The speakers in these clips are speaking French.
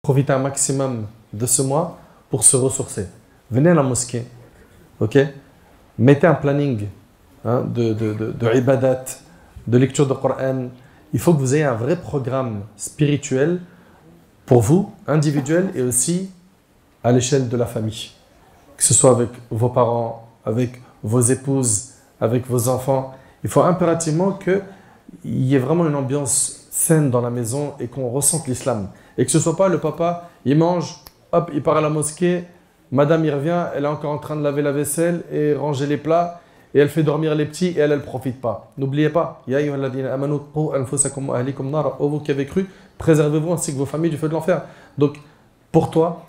Profitez un maximum de ce mois pour se ressourcer. Venez à la mosquée, ok? Mettez un planning de ibadat, de lecture de Coran. Il faut que vous ayez un vrai programme spirituel pour vous, individuel et aussi à l'échelle de la famille. Que ce soit avec vos parents, avec vos épouses, avec vos enfants. Il faut impérativement qu'il y ait vraiment une ambiance saine dans la maison et qu'on ressente l'islam. Et que ce ne soit pas le papa, il mange, hop, il part à la mosquée, madame il revient, elle est encore en train de laver la vaisselle et ranger les plats, et elle fait dormir les petits et elle ne profite pas. N'oubliez pas, Ya ayyuhalladhina amanu qu anfusakum wa ahlikum nar, ô vous qui avez cru, préservez-vous ainsi que vos familles du feu de l'enfer. Donc, pour toi,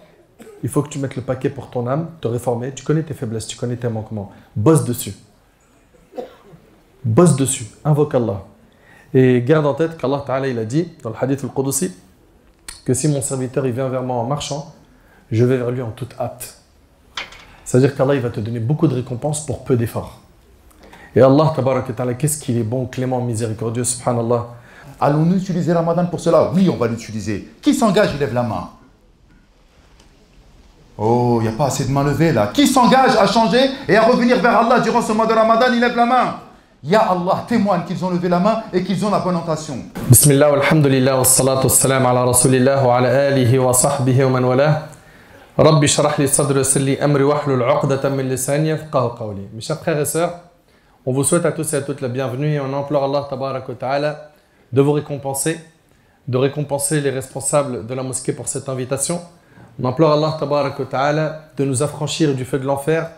il faut que tu mettes le paquet pour ton âme, te réformer. Tu connais tes faiblesses, tu connais tes manquements. Bosse dessus. Bosse dessus. Invoque Allah. Et garde en tête qu'Allah Ta'ala, il a dit, dans le hadith al-Qudusi, que si mon serviteur il vient vers moi en marchant, je vais vers lui en toute hâte. C'est-à-dire qu'Allah il va te donner beaucoup de récompenses pour peu d'efforts. Et Allah, tabaraka ta'ala, qu'est-ce qu'il est bon, clément, miséricordieux, subhanallah. Allons-nous utiliser Ramadan pour cela? Oui, on va l'utiliser. Qui s'engage, il lève la main. Oh, il n'y a pas assez de mains levées là. Qui s'engage à changer et à revenir vers Allah durant ce mois de Ramadan, il lève la main. Ya Allah, témoigne qu'ils ont levé la main et qu'ils ont la bonne intention. Bismillah, alhamdulillah, wa salatu wa salam ala rasulillah wa ala alihi wa sahbihi wa man walah. Rabbi shrah li sadri wa salli amri wa hlul 'uqdatan min lisani yafqahu qawli. Mes chers frères et sœurs, on vous souhaite à tous et à toutes la bienvenue et on implore Allah tabaraka wa ta'ala de vous récompenser, de récompenser les responsables de la mosquée pour cette invitation. On implore Allah tabaraka wa ta'ala de nous affranchir du feu de l'enfer,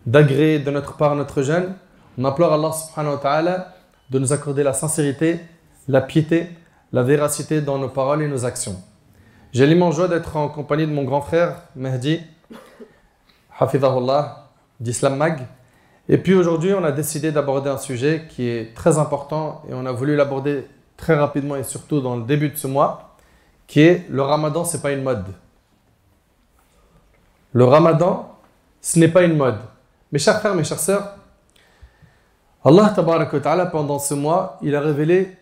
d'agréer de notre part notre jeûne. On implore Allah subhanahu wa ta'ala de nous accorder la sincérité, la piété, la véracité dans nos paroles et nos actions. J'ai l'immense joie d'être en compagnie de mon grand frère Mehdi, Hafidahullah, d'Islam Mag. Et puis aujourd'hui, on a décidé d'aborder un sujet qui est très important et on a voulu l'aborder très rapidement et surtout dans le début de ce mois, qui est le Ramadan, ce n'est pas une mode. Le Ramadan, ce n'est pas une mode. Mes chers frères, mes chères sœurs, Allah tabaraka wa ta'ala, pendant ce mois, il a révélé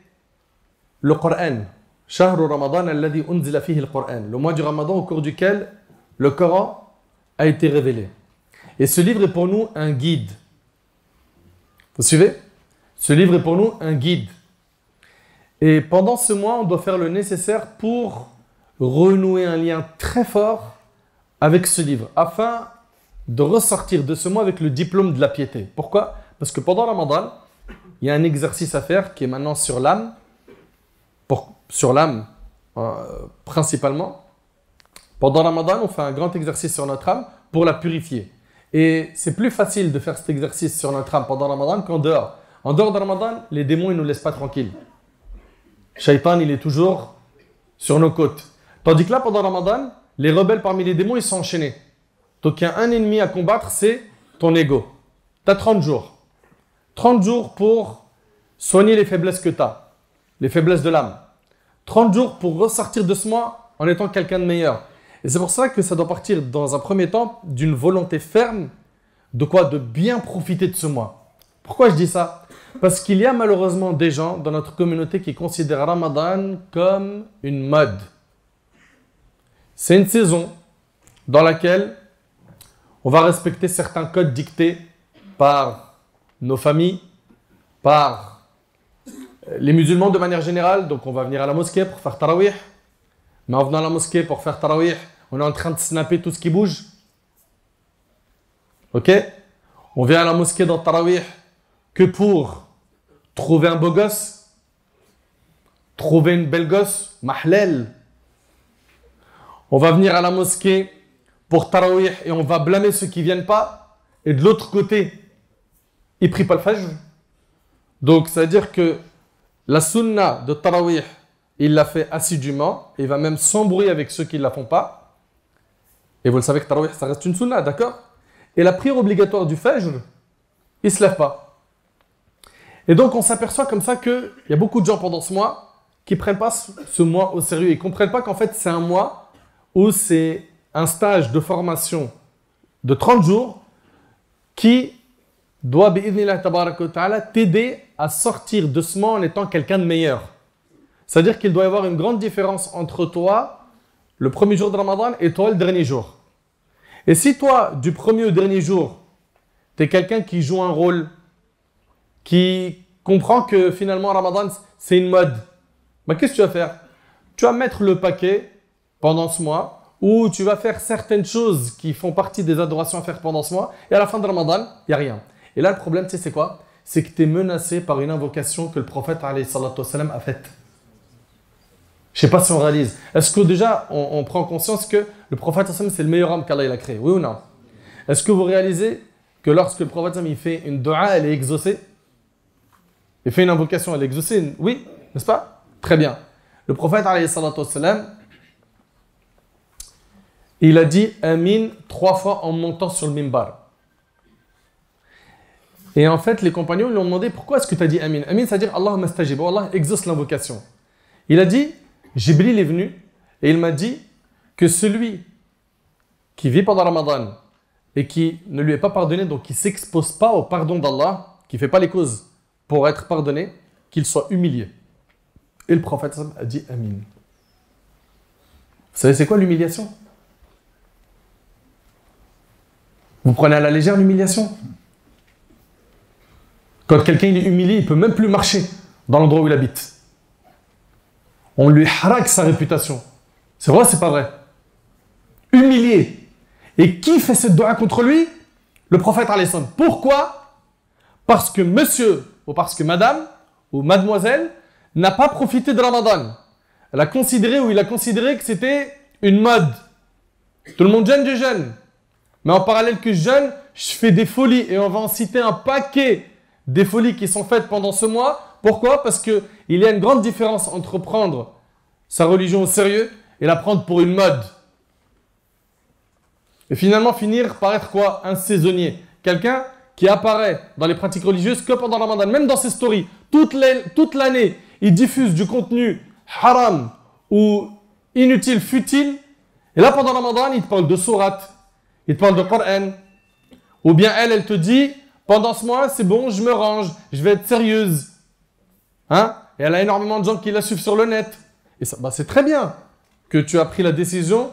le Coran. Shahru Ramadan alladhi unzila fihi al-Qur'an. Le mois du Ramadan au cours duquel le Coran a été révélé. Et ce livre est pour nous un guide. Vous suivez? Ce livre est pour nous un guide. Et pendant ce mois, on doit faire le nécessaire pour renouer un lien très fort avec ce livre, afin de ressortir de ce mois avec le diplôme de la piété. Pourquoi? Parce que pendant Ramadan, il y a un exercice à faire qui est maintenant sur l'âme, principalement. Pendant Ramadan, on fait un grand exercice sur notre âme pour la purifier. Et c'est plus facile de faire cet exercice sur notre âme pendant Ramadan qu'en dehors. En dehors de Ramadan, les démons, ils ne nous laissent pas tranquilles. Shaitan, il est toujours sur nos côtes. Tandis que là, pendant Ramadan, les rebelles parmi les démons, ils sont enchaînés. Donc il y a un ennemi à combattre, c'est ton ego. Tu as 30 jours. 30 jours pour soigner les faiblesses que tu as, les faiblesses de l'âme. 30 jours pour ressortir de ce mois en étant quelqu'un de meilleur. Et c'est pour ça que ça doit partir dans un premier temps d'une volonté ferme de quoi? De bien profiter de ce mois. Pourquoi je dis ça? Parce qu'il y a malheureusement des gens dans notre communauté qui considèrent Ramadan comme une mode. C'est une saison dans laquelle on va respecter certains codes dictés par nos familles, par les musulmans de manière générale. Donc on va venir à la mosquée pour faire tarawih. Mais en venant à la mosquée pour faire tarawih, on est en train de snapper tout ce qui bouge. Ok? On vient à la mosquée dans tarawih que pour trouver un beau gosse, trouver une belle gosse, mahlel. On va venir à la mosquée pour tarawih et on va blâmer ceux qui ne viennent pas. Et de l'autre côté, ils ne prient pas le fajr. Donc, ça veut dire que la sunna de tarawih, il l'a fait assidûment. Et il va même s'embrouiller avec ceux qui ne la font pas. Et vous le savez que tarawih, ça reste une sunna, d'accord? Et la prière obligatoire du fajr, il ne se lève pas. Et donc, on s'aperçoit comme ça qu'il y a beaucoup de gens pendant ce mois qui ne prennent pas ce mois au sérieux. Ils ne comprennent pas qu'en fait, c'est un mois où c'est un stage de formation de 30 jours qui doit t'aider à sortir de ce mois en étant quelqu'un de meilleur. C'est-à-dire qu'il doit y avoir une grande différence entre toi le premier jour de Ramadan et toi le dernier jour. Et si toi, du premier au dernier jour, tu es quelqu'un qui joue un rôle, qui comprend que finalement Ramadan, c'est une mode, bah, qu'est-ce que tu vas faire? Tu vas mettre le paquet pendant ce mois, ou tu vas faire certaines choses qui font partie des adorations à faire pendant ce mois, et à la fin de Ramadan, il n'y a rien. Et là, le problème, tu sais, c'est quoi? C'est que tu es menacé par une invocation que le prophète alayhi salatu wassalam, a faite. Je ne sais pas si on réalise. Est-ce que déjà, on prend conscience que le prophète c'est le meilleur homme qu'Allah a créé? Oui ou non? Est-ce que vous réalisez que lorsque le prophète il fait une dua, elle est exaucée? Il fait une invocation, elle est exaucée? Oui, n'est-ce pas? Très bien. Le prophète il a dit Amin 3 fois en montant sur le mimbar. Et en fait, les compagnons lui ont demandé pourquoi est-ce que tu as dit Amin? Amin, c'est-à-dire Allahumma stajib, Allah exauce l'invocation. Il a dit Jibril est venu et il m'a dit que celui qui vit pendant Ramadan et qui ne lui est pas pardonné, donc qui ne s'expose pas au pardon d'Allah, qui ne fait pas les causes pour être pardonné, qu'il soit humilié. Et le prophète a dit Amin. Vous savez, c'est quoi l'humiliation? Vous prenez à la légère l'humiliation? Quand quelqu'un est humilié, il ne peut même plus marcher dans l'endroit où il habite. On lui haraque sa réputation. C'est vrai, c'est pas vrai? Humilié. Et qui fait cette dua contre lui? Le prophète alayhi salam. Pourquoi? Parce que monsieur, ou parce que madame, ou mademoiselle, n'a pas profité de Ramadan. Elle a considéré, ou il a considéré que c'était une mode. Tout le monde jeûne, je jeûne. Mais en parallèle que je jeûne, je fais des folies. Et on va en citer un paquet des folies qui sont faites pendant ce mois. Pourquoi? Parce qu'il y a une grande différence entre prendre sa religion au sérieux et la prendre pour une mode. Et finalement finir par être quoi? Un saisonnier. Quelqu'un qui apparaît dans les pratiques religieuses que pendant Ramadan. Même dans ses stories. Toute l'année, il diffuse du contenu haram ou inutile, futile. Et là, pendant Ramadan, il te parle de sourate. Il te parle de Coran. Ou bien elle te dit, pendant ce mois, c'est bon, je me range, je vais être sérieuse. Hein? Et elle a énormément de gens qui la suivent sur le net. Et ça, bah c'est très bien que tu as pris la décision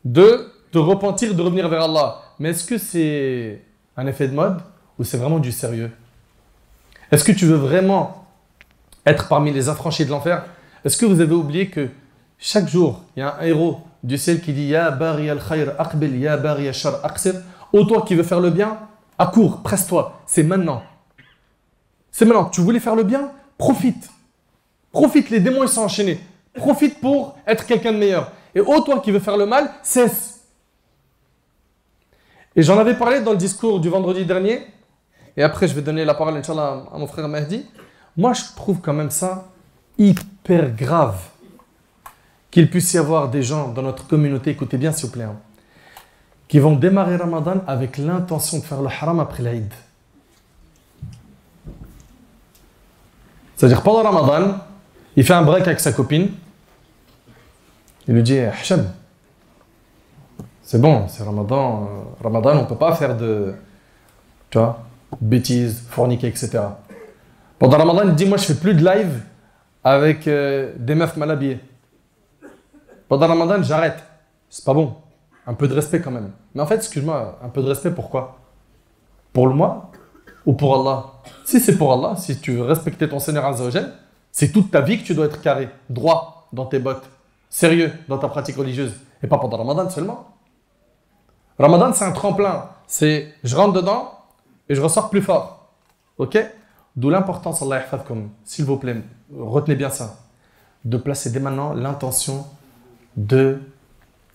de te repentir, de revenir vers Allah. Mais est-ce que c'est un effet de mode ou c'est vraiment du sérieux? Est-ce que tu veux vraiment être parmi les affranchis de l'enfer? Est-ce que vous avez oublié que chaque jour, il y a un héros du ciel qui dit Ya bari al-khayr aqbil, ya bari al-shar aqsir. Ô toi qui veux faire le bien, accours, presse-toi. C'est maintenant. C'est maintenant. Tu voulais faire le bien? Profite. Profite, les démons ils sont enchaînés. Profite pour être quelqu'un de meilleur. Et ô toi qui veux faire le mal, cesse. Et j'en avais parlé dans le discours du vendredi dernier. Et après, je vais donner la parole, Inch'Allah, à mon frère Mahdi. Moi, je trouve quand même ça hyper grave qu'il puisse y avoir des gens dans notre communauté, écoutez bien s'il vous plaît, hein, qui vont démarrer Ramadan avec l'intention de faire le haram après l'Aïd. C'est-à-dire pendant Ramadan, il fait un break avec sa copine. Il lui dit « Hacham, c'est bon, c'est Ramadan. Ramadan, on ne peut pas faire de bêtises, forniquer, etc. » Pendant Ramadan, il dit « Moi, je ne fais plus de live avec des meufs mal habillées. Pendant Ramadan, j'arrête. C'est pas bon. Un peu de respect quand même. Mais en fait, excuse-moi, un peu de respect, pourquoi? Pour le moi ou pour Allah? Si c'est pour Allah, si tu veux respecter ton Seigneur Azza wa Jal, c'est toute ta vie que tu dois être carré, droit dans tes bottes, sérieux dans ta pratique religieuse. Et pas pendant Ramadan seulement. Ramadan, c'est un tremplin. C'est je rentre dedans et je ressors plus fort. Ok? D'où l'importance, Allah yahfadkoum, s'il vous plaît, retenez bien ça, de placer dès maintenant l'intention de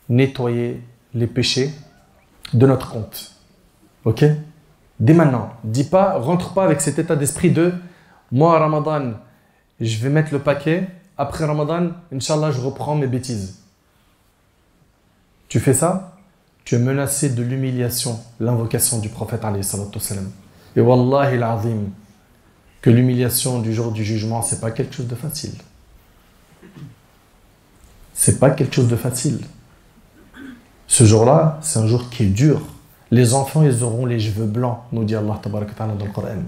nettoyer les péchés de notre compte. Ok? Dès maintenant. Dis pas, rentre pas avec cet état d'esprit de moi, à Ramadan, je vais mettre le paquet. Après Ramadan, Inch'Allah, je reprends mes bêtises. Tu fais ça, tu es menacé de l'humiliation, l'invocation du prophète alayhi salatu wassalam. Et wallahi l'azim, que l'humiliation du jour du jugement, c'est pas quelque chose de facile. C'est pas quelque chose de facile. Ce jour-là, c'est un jour qui est dur. Les enfants, ils auront les cheveux blancs, nous dit Allah tabaraka ta'ala dans le Coran.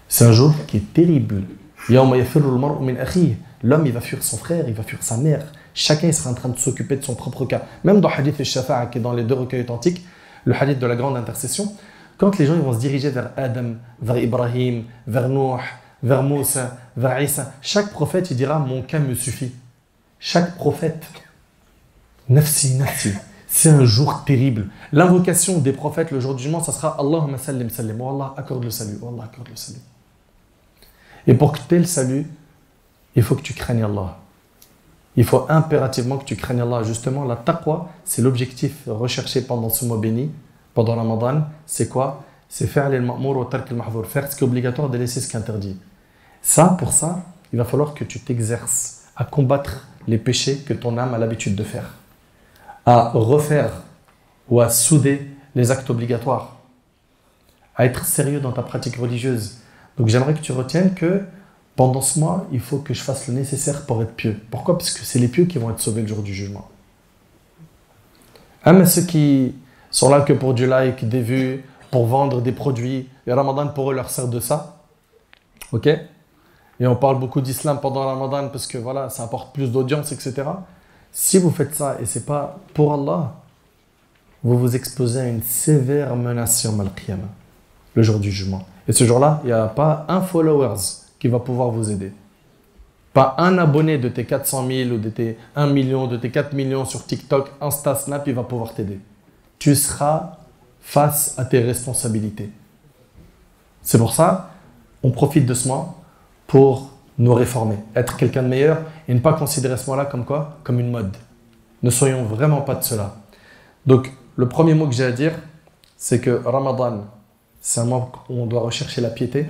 C'est un jour qui est terrible. L'homme, il va fuir son frère, il va fuir sa mère, chacun il sera en train de s'occuper de son propre cas. Même dans le hadith al-Shafa'a, qui est dans les deux recueils authentiques, le hadith de la grande intercession, quand les gens ils vont se diriger vers Adam, vers Ibrahim, vers Nuh, vers Moussa, vers Isa, chaque prophète il dira mon cas me suffit. Chaque prophète, nafsi, nafsi. C'est un jour terrible. L'invocation des prophètes le jour du jugement, ça sera Allahumma sallim sallim. Oh Allah, accorde le salut. Oh Allah, accorde le salut. Et pour que tu aies le salut, il faut que tu craignes Allah. Il faut impérativement que tu craignes Allah. Justement, la taqwa, c'est l'objectif recherché pendant ce mois béni, pendant Ramadan. C'est quoi? C'est faire les ma'mour ou tark al-mahvour. Faire ce qui est obligatoire et laisser ce qui est interdit. Ça, pour ça, il va falloir que tu t'exerces à combattre les péchés que ton âme a l'habitude de faire, à refaire ou à souder les actes obligatoires, à être sérieux dans ta pratique religieuse. Donc j'aimerais que tu retiennes que pendant ce mois, il faut que je fasse le nécessaire pour être pieux. Pourquoi? Parce que c'est les pieux qui vont être sauvés le jour du jugement. Mais ceux qui sont là que pour du like, des vues, pour vendre des produits, et Ramadan pour eux leur sert de ça. Ok? Et on parle beaucoup d'islam pendant Ramadan parce que voilà, ça apporte plus d'audience, etc. Si vous faites ça et ce n'est pas pour Allah, vous vous exposez à une sévère menace sur Al-Qiyamah, le jour du jugement. Et ce jour-là, il n'y a pas un followers qui va pouvoir vous aider. Pas un abonné de tes 400 000 ou de tes 1 million, de tes 4 millions sur TikTok, Insta, Snap, il va pouvoir t'aider. Tu seras face à tes responsabilités. C'est pour ça, on profite de ce mois pour nous réformer, être quelqu'un de meilleur et ne pas considérer ce mois-là comme quoi? Comme une mode. Ne soyons vraiment pas de cela. Donc, le premier mot que j'ai à dire, c'est que Ramadan, c'est un mois où on doit rechercher la piété.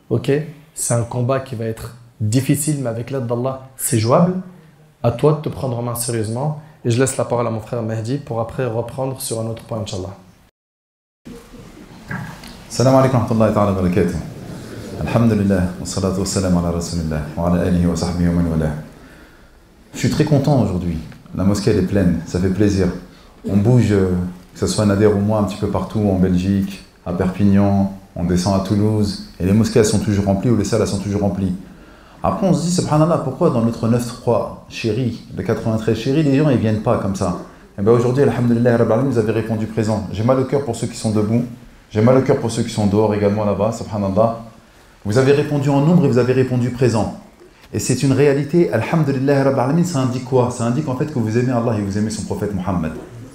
Ok? C'est un combat qui va être difficile, mais avec l'aide d'Allah, c'est jouable. À toi de te prendre en main sérieusement. Et je laisse la parole à mon frère Mahdi pour après reprendre sur un autre point, Inch'Allah. Salam alaikum wa rahmatullahi ta'ala wa barakatuh. Alhamdulillah, wa salatu wa salam ala rasulillah, wa ala alihi wa sahbihi wa man wala. Je suis très content aujourd'hui. La mosquée elle est pleine, ça fait plaisir. On bouge, que ce soit à Nader ou moi, un petit peu partout, en Belgique, à Perpignan, on descend à Toulouse, et les mosquées elles sont toujours remplies, ou les salles elles sont toujours remplies. Après on se dit, subhanallah, pourquoi dans notre 9-3 chéri, le 93 chéri, les gens ils viennent pas comme ça? Et bien aujourd'hui, alhamdulillah, Rabbil Alamin, vous avez répondu présent. J'ai mal au cœur pour ceux qui sont debout, j'ai mal au cœur pour ceux qui sont dehors également là-bas, subhanallah. Vous avez répondu en nombre et vous avez répondu présent. Et c'est une réalité, alhamdulillah, Rabbil Alamin, ça indique quoi? Ça indique en fait que vous aimez Allah et vous aimez son prophète Muhammad.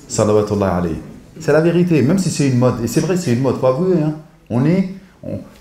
Salawatullah alayhi. C'est la vérité, même si c'est une mode. Et c'est vrai, c'est une mode, faut avouer. Hein.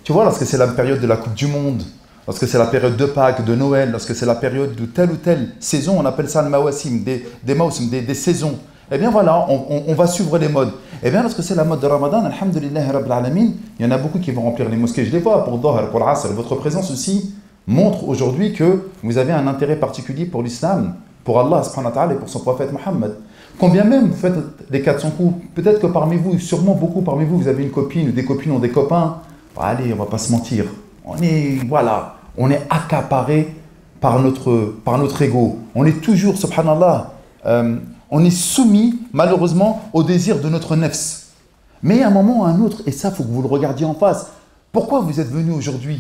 Tu vois, lorsque c'est la période de la Coupe du Monde, lorsque c'est la période de Pâques, de Noël, lorsque c'est la période de telle ou telle saison, on appelle ça le mawasim, des saisons. Eh bien voilà, on va suivre les modes. Eh bien lorsque c'est la mode de Ramadan, alhamdulillah Rabbil Alamin, il y en a beaucoup qui vont remplir les mosquées. Je les vois pour Dhuhr, pour l'Asr. Votre présence aussi montre aujourd'hui que vous avez un intérêt particulier pour l'islam, pour Allah subhanahu wa ta'ala et pour son prophète Muhammad. Combien même vous faites les 400 coups, peut-être que parmi vous, sûrement beaucoup parmi vous, vous avez une copine ou des copines ou des copains. Allez, on va pas se mentir. On est accaparé par notre ego. On est toujours, subhanallah, on est soumis malheureusement au désir de notre nefs. Mais à un moment ou à un autre, et ça, il faut que vous le regardiez en face. Pourquoi vous êtes venu aujourd'hui?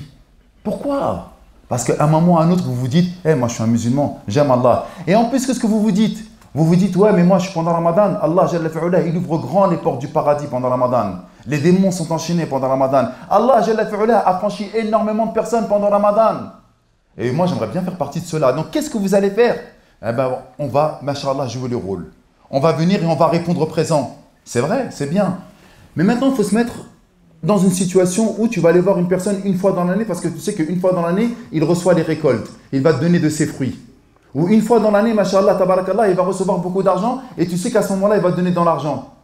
Pourquoi? Parce qu'à un moment ou à un autre, vous vous dites, moi je suis un musulman, j'aime Allah. Et en plus, qu'est-ce que vous vous dites? Vous vous dites, ouais, mais moi je suis pendant Ramadan, Allah Jalla fi'ula, il ouvre grand les portes du paradis pendant Ramadan. Les démons sont enchaînés pendant Ramadan. Allah Jalla fi'ula a franchi énormément de personnes pendant Ramadan. Et moi j'aimerais bien faire partie de cela. Donc qu'est-ce que vous allez faire? Eh ben, on va, mashallah, jouer le rôle. On va venir et on va répondre présent. C'est vrai, c'est bien. Mais maintenant, il faut se mettre dans une situation où tu vas aller voir une personne une fois dans l'année parce que tu sais qu'une fois dans l'année, il reçoit les récoltes. Il va te donner de ses fruits. Ou une fois dans l'année, mashallah, tabarakallah, il va recevoir beaucoup d'argent et tu sais qu'à ce moment-là, il va te donner dans l'argent.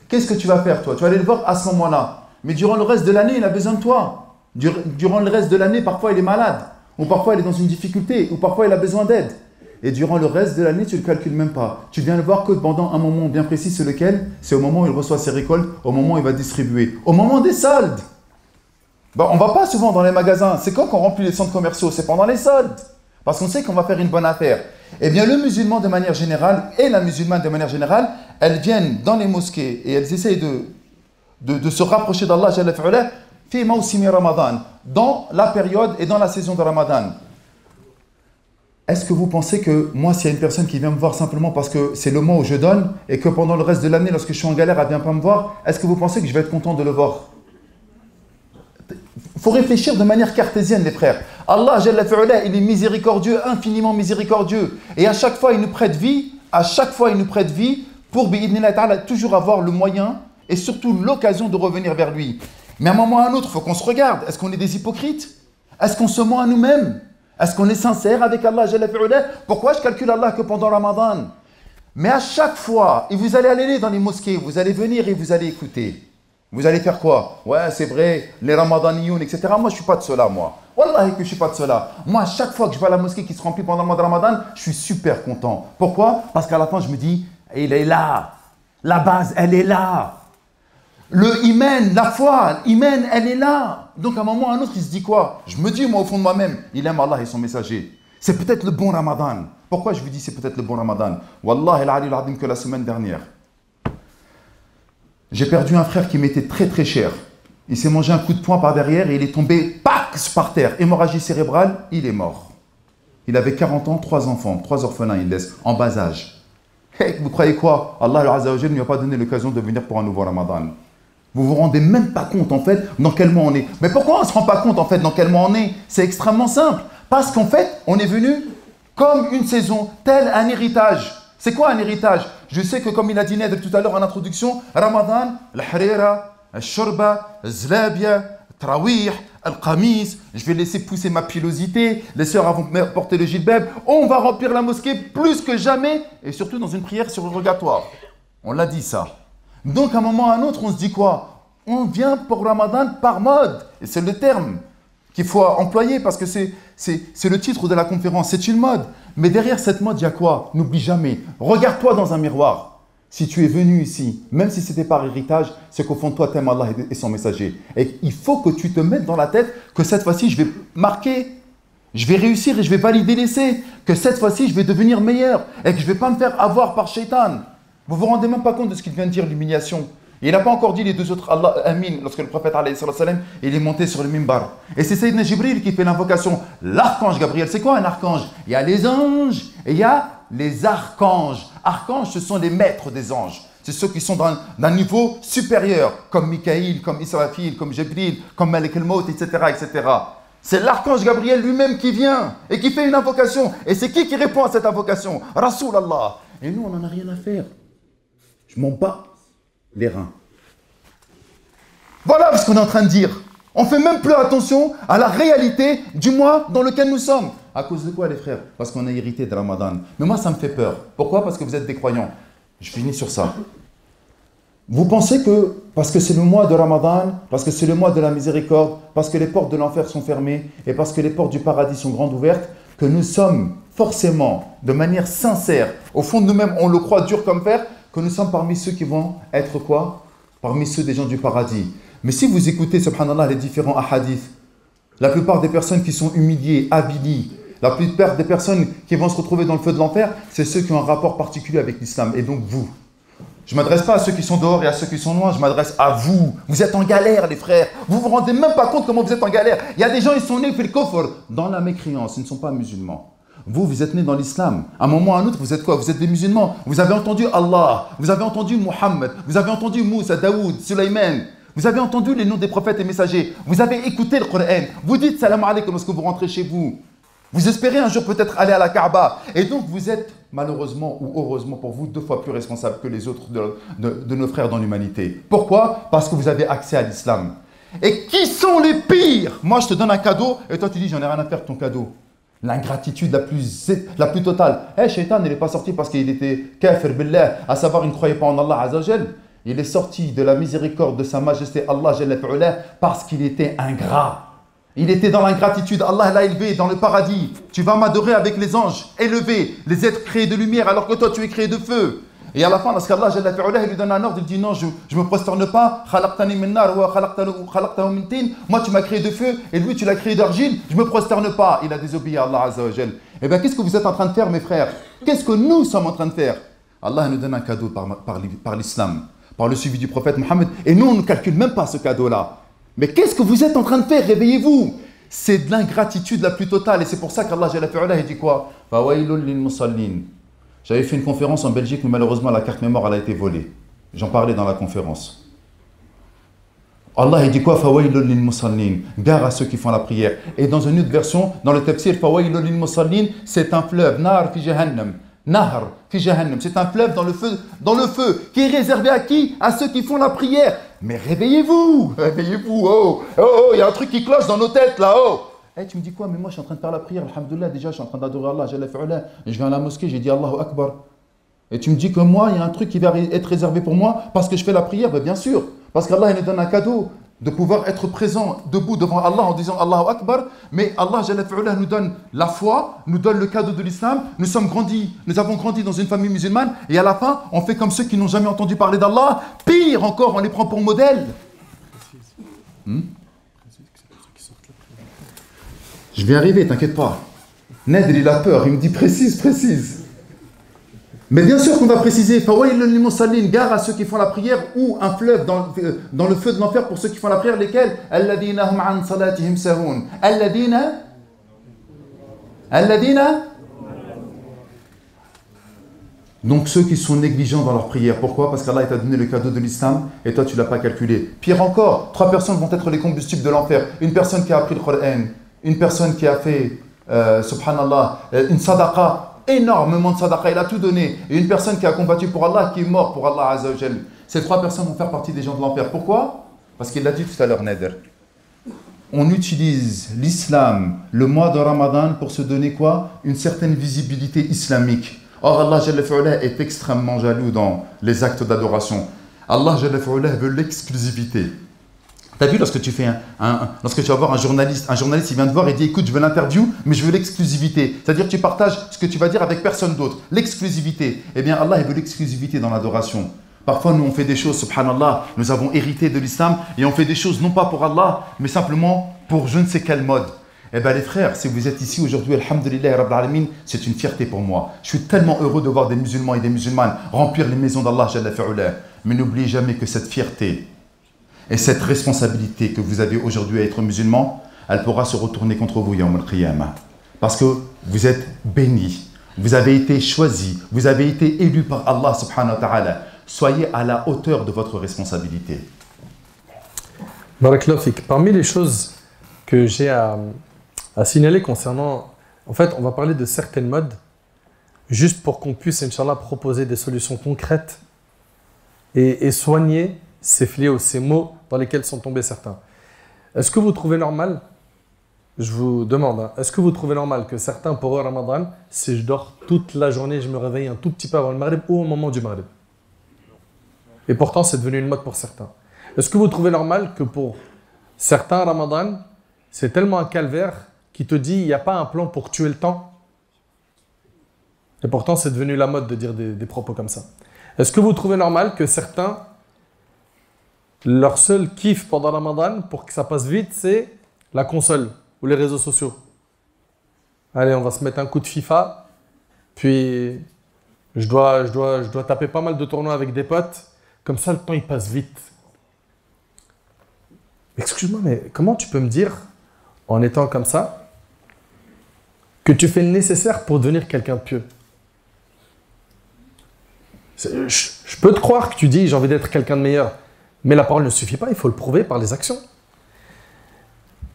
Qu'est-ce que tu vas faire, toi? Tu vas aller le voir à ce moment-là. Mais durant le reste de l'année, il a besoin de toi. Durant le reste de l'année, parfois, il est malade. Ou parfois, il est dans une difficulté. Ou parfois, il a besoin d'aide. Et durant le reste de l'année, tu ne le calcules même pas. Tu viens le voir que pendant un moment bien précis, c'est lequel? C'est au moment où il reçoit ses récoltes, au moment où il va distribuer. Au moment des soldes. On ne va pas souvent dans les magasins. C'est quand qu'on remplit les centres commerciaux? C'est pendant les soldes. Parce qu'on sait qu'on va faire une bonne affaire. Eh bien, le musulman de manière générale et la musulmane de manière générale, elles viennent dans les mosquées et elles essayent de se rapprocher d'Allah Jalla fi'ala fi mawsimi Ramadan, dans la période et dans la saison de Ramadan. est-ce que vous pensez que moi, s'il y a une personne qui vient me voir simplement parce que c'est le mois où je donne et que pendant le reste de l'année, lorsque je suis en galère, elle ne vient pas me voir, est-ce que vous pensez que je vais être content de le voir? Il faut réfléchir de manière cartésienne, les frères. Allah, Jalla fi'ala, il est miséricordieux, infiniment miséricordieux. Et à chaque fois, il nous prête vie, pour, bi'idhnillah ta'ala, toujours avoir le moyen et surtout l'occasion de revenir vers lui. Mais à un moment ou à un autre, il faut qu'on se regarde. Est-ce qu'on est des hypocrites? Est-ce qu'on se ment à nous-mêmes? Est-ce qu'on est sincère avec Allah, Jalla fi'ala? Pourquoi je calcule Allah que pendant Ramadan? Mais à chaque fois, et vous allez aller dans les mosquées, vous allez venir et vous allez écouter. Vous allez faire quoi? Ouais, c'est vrai, les Ramadaniyoun, etc. Moi, je ne suis pas de cela, moi. Wallahi que je ne suis pas de cela. Moi, à chaque fois que je vois la mosquée qui se remplit pendant le mois de Ramadan, je suis super content. Pourquoi? Parce qu'à la fin, je me dis, il est là. La base, elle est là. Le iman, la foi, l'iman, elle est là. Donc, à un moment ou à un autre, il se dit quoi? Je me dis, moi, au fond de moi-même, il aime Allah et son messager. C'est peut-être le bon Ramadan. Pourquoi je vous dis c'est peut-être le bon Ramadan? Wallahi al-ali que la semaine dernière, j'ai perdu un frère qui m'était très très cher. Il s'est mangé un coup de poing par derrière et il est tombé par terre. Hémorragie cérébrale, il est mort. Il avait 40 ans, 3 enfants, 3 orphelins, il laisse, en bas âge. Hey, vous croyez quoi? Allah Azza wa Jalla ne lui a pas donné l'occasion de venir pour un nouveau Ramadan. Vous vous rendez même pas compte en fait dans quel mois on est. Mais pourquoi on ne se rend pas compte en fait dans quel mois on est? C'est extrêmement simple. Parce qu'en fait, on est venu comme une saison, tel un héritage. C'est quoi un héritage? Je sais que comme il a dit Nader tout à l'heure en introduction, Ramadan, al-harira, al-shorba, al-zlabia, al-trawih, al-qamis, je vais laisser pousser ma pilosité, les sœurs vont porter le jilbab, on va remplir la mosquée plus que jamais, et surtout dans une prière surrogatoire. On l'a dit ça. Donc à un moment ou à un autre, on se dit quoi? On vient pour Ramadan par mode, et c'est le terme qu'il faut employer parce que c'est le titre de la conférence, c'est une mode. Mais derrière cette mode, il y a quoi? N'oublie jamais, regarde-toi dans un miroir. Si tu es venu ici, même si c'était par héritage, c'est qu'au fond de toi, tu aimes Allah et son messager. Et il faut que tu te mettes dans la tête que cette fois-ci, je vais marquer, je vais réussir et je vais valider l'essai. Que cette fois-ci, je vais devenir meilleur et que je ne vais pas me faire avoir par Shaitan. Vous vous rendez même pas compte de ce qu'il vient de dire, l'humiliation. Il n'a pas encore dit les deux autres Allah Amin lorsque le prophète alayhi salam, il est monté sur le mimbar. Et c'est Sayyidina Jibril qui fait l'invocation. L'archange Gabriel, c'est quoi un archange? Il y a les anges et il y a les archanges. Archanges, ce sont les maîtres des anges. C'est ceux qui sont d'un niveau supérieur, comme Mikaïl, comme Israfil, comme Jibril, comme Malik al-Maut, etc., etc. C'est l'archange Gabriel lui-même qui vient et qui fait une invocation. Et c'est qui répond à cette invocation? Rasoul Allah. Et nous, on n'en a rien à faire. Je m'en bats les reins. Voilà ce qu'on est en train de dire. On ne fait même plus attention à la réalité du mois dans lequel nous sommes. À cause de quoi, les frères? Parce qu'on a hérité de Ramadan. Mais moi, ça me fait peur. Pourquoi? Parce que vous êtes des croyants. Je finis sur ça. Vous pensez que, parce que c'est le mois de Ramadan, parce que c'est le mois de la miséricorde, parce que les portes de l'enfer sont fermées et parce que les portes du paradis sont grandes ouvertes, que nous sommes forcément, de manière sincère, au fond de nous-mêmes, on le croit dur comme fer, que nous sommes parmi ceux qui vont être quoi? Parmi ceux des gens du paradis. Mais si vous écoutez, subhanallah, les différents hadiths, la plupart des personnes qui sont humiliées, avilies, la plupart des personnes qui vont se retrouver dans le feu de l'enfer, c'est ceux qui ont un rapport particulier avec l'islam. Et donc vous. Je ne m'adresse pas à ceux qui sont dehors et à ceux qui sont loin, je m'adresse à vous. Vous êtes en galère, les frères. Vous ne vous rendez même pas compte comment vous êtes en galère. Il y a des gens, ils sont nés fil kofr, dans la mécréance, ils ne sont pas musulmans. Vous, vous êtes nés dans l'islam. À un moment ou à un autre, vous êtes quoi? Vous êtes des musulmans. Vous avez entendu Allah, vous avez entendu Muhammad, vous avez entendu Moussa, Daoud, Sulayman. Vous avez entendu les noms des prophètes et messagers. Vous avez écouté le Coran. Vous dites salam alaikum lorsque vous rentrez chez vous. Vous espérez un jour peut-être aller à la Kaaba. Et donc vous êtes malheureusement ou heureusement pour vous 2 fois plus responsable que les autres de nos frères dans l'humanité. Pourquoi? Parce que vous avez accès à l'islam. Et qui sont les pires? Moi je te donne un cadeau et toi tu dis j'en ai rien à faire de ton cadeau. L'ingratitude la plus totale. Shaitan il n'est pas sorti parce qu'il était kafir billah, à savoir il ne croyait pas en Allah Azza wa Jal. Il est sorti de la miséricorde de sa majesté Allah Jalla fi'ala parce qu'il était ingrat. Il était dans l'ingratitude. Allah l'a élevé dans le paradis. Tu vas m'adorer avec les anges élevés, les êtres créés de lumière alors que toi tu es créé de feu. Et à la fin, lorsqu'Allah Jalla fi'ala lui donne un ordre, il dit non, je ne me prosterne pas. Moi tu m'as créé de feu et lui tu l'as créé d'argile. Je ne me prosterne pas. Il a désobéi à Allah Azza wa Jal. Eh bien qu'est-ce que vous êtes en train de faire mes frères? Qu'est-ce que nous sommes en train de faire? Allah nous donne un cadeau par l'islam, par le suivi du prophète Mohammed. Et nous, on ne calcule même pas ce cadeau-là. Mais qu'est-ce que vous êtes en train de faire? Réveillez-vous. c'est de l'ingratitude la plus totale. Et c'est pour ça qu'Allah il dit quoi? J'avais fait une conférence en Belgique, mais malheureusement la carte mémoire elle a été volée. J'en parlais dans la conférence. Allah il dit quoi? Fawailul lil musallin, gare à ceux qui font la prière. Et dans une autre version, dans le tafsir, fawailul lil musallin, c'est un fleuve, nar fi jahannam. Nahr fi jahannam, c'est un fleuve dans le feu, qui est réservé à qui? À ceux qui font la prière. Mais réveillez-vous, oh, il y a un truc qui cloche dans nos têtes là, oh. Hey, tu me dis quoi? Mais moi je suis en train de faire la prière, alhamdoulilah, déjà je suis en train d'adorer Allah, et je viens à la mosquée, j'ai dit Allahu Akbar. Et tu me dis que moi, il y a un truc qui va être réservé pour moi parce que je fais la prière? Ben, bien sûr, parce qu'Allah il nous donne un cadeau de pouvoir être présent debout devant Allah en disant Allahu Akbar, mais Allah nous donne la foi, nous donne le cadeau de l'islam, nous avons grandi dans une famille musulmane, et à la fin, on fait comme ceux qui n'ont jamais entendu parler d'Allah, pire encore, on les prend pour modèle. Je vais arriver, t'inquiète pas. Nedr, il a peur, il me dit précise. Mais bien sûr qu'on va préciser, gare à ceux qui font la prière, ou un fleuve dans le feu de l'enfer pour ceux qui font la prière, lesquels? Alladina hum an salatihim sahun. Alladina. Donc ceux qui sont négligents dans leur prière. Pourquoi? Parce qu'Allah t'a donné le cadeau de l'islam et toi tu ne l'as pas calculé. Pire encore, 3 personnes vont être les combustibles de l'enfer. Une personne qui a appris le Coran, une personne qui a fait, subhanallah, une sadaqa, énormément de sadaqa, il a tout donné. Et une personne qui a combattu pour Allah, qui est mort pour Allah Azza wa Jal. Ces 3 personnes vont faire partie des gens de l'enfer. Pourquoi? Parce qu'il l'a dit tout à l'heure, Nader. On utilise l'islam, le mois de Ramadan, pour se donner quoi? Une certaine visibilité islamique. Or, Allah Jalla fi'ala est extrêmement jaloux dans les actes d'adoration. Allah Jalla fi'ala veut l'exclusivité. Tu as vu, lorsque tu vas voir un journaliste il vient te voir et dit écoute, je veux l'interview, mais je veux l'exclusivité. C'est-à-dire que tu partages ce que tu vas dire avec personne d'autre. L'exclusivité. Eh bien, Allah il veut l'exclusivité dans l'adoration. Parfois, nous, on fait des choses, subhanallah, nous avons hérité de l'islam et on fait des choses non pas pour Allah, mais simplement pour je ne sais quel mode. Eh bien, les frères, si vous êtes ici aujourd'hui, alhamdulillah, rabbil alamin, c'est une fierté pour moi. Je suis tellement heureux de voir des musulmans et des musulmanes remplir les maisons d'Allah, jalla fi'ala. Mais n'oubliez jamais que cette fierté et cette responsabilité que vous avez aujourd'hui à être musulman, elle pourra se retourner contre vous, Yawm al-Qiyamah. Parce que vous êtes bénis, vous avez été choisis, vous avez été élus par Allah subhanahu wa ta'ala. Soyez à la hauteur de votre responsabilité. Barakallahu fik. Parmi les choses que j'ai à signaler concernant... En fait, on va parler de certaines modes, juste pour qu'on puisse, Inch'Allah, proposer des solutions concrètes et soigner ces fléaux, ces maux dans lesquels sont tombés certains. Est-ce que vous trouvez normal, je vous demande, est-ce que vous trouvez normal que certains, pour eux, Ramadan, si je dors toute la journée, je me réveille un tout petit peu avant le Maghrib ou au moment du Maghrib? Et pourtant, c'est devenu une mode pour certains. Est-ce que vous trouvez normal que pour certains, Ramadan, c'est tellement un calvaire qui te dit il n'y a pas un plan pour tuer le temps? Et pourtant, c'est devenu la mode de dire des propos comme ça. Est-ce que vous trouvez normal que certains, leur seul kiff pendant Ramadan, pour que ça passe vite, c'est la console ou les réseaux sociaux? Allez, on va se mettre un coup de FIFA, puis je dois taper pas mal de tournois avec des potes, comme ça le temps il passe vite. Excuse-moi, mais comment tu peux me dire, en étant comme ça, que tu fais le nécessaire pour devenir quelqu'un de pieux? Je peux te croire que tu dis j'ai envie d'être quelqu'un de meilleur, mais la parole ne suffit pas, il faut le prouver par les actions.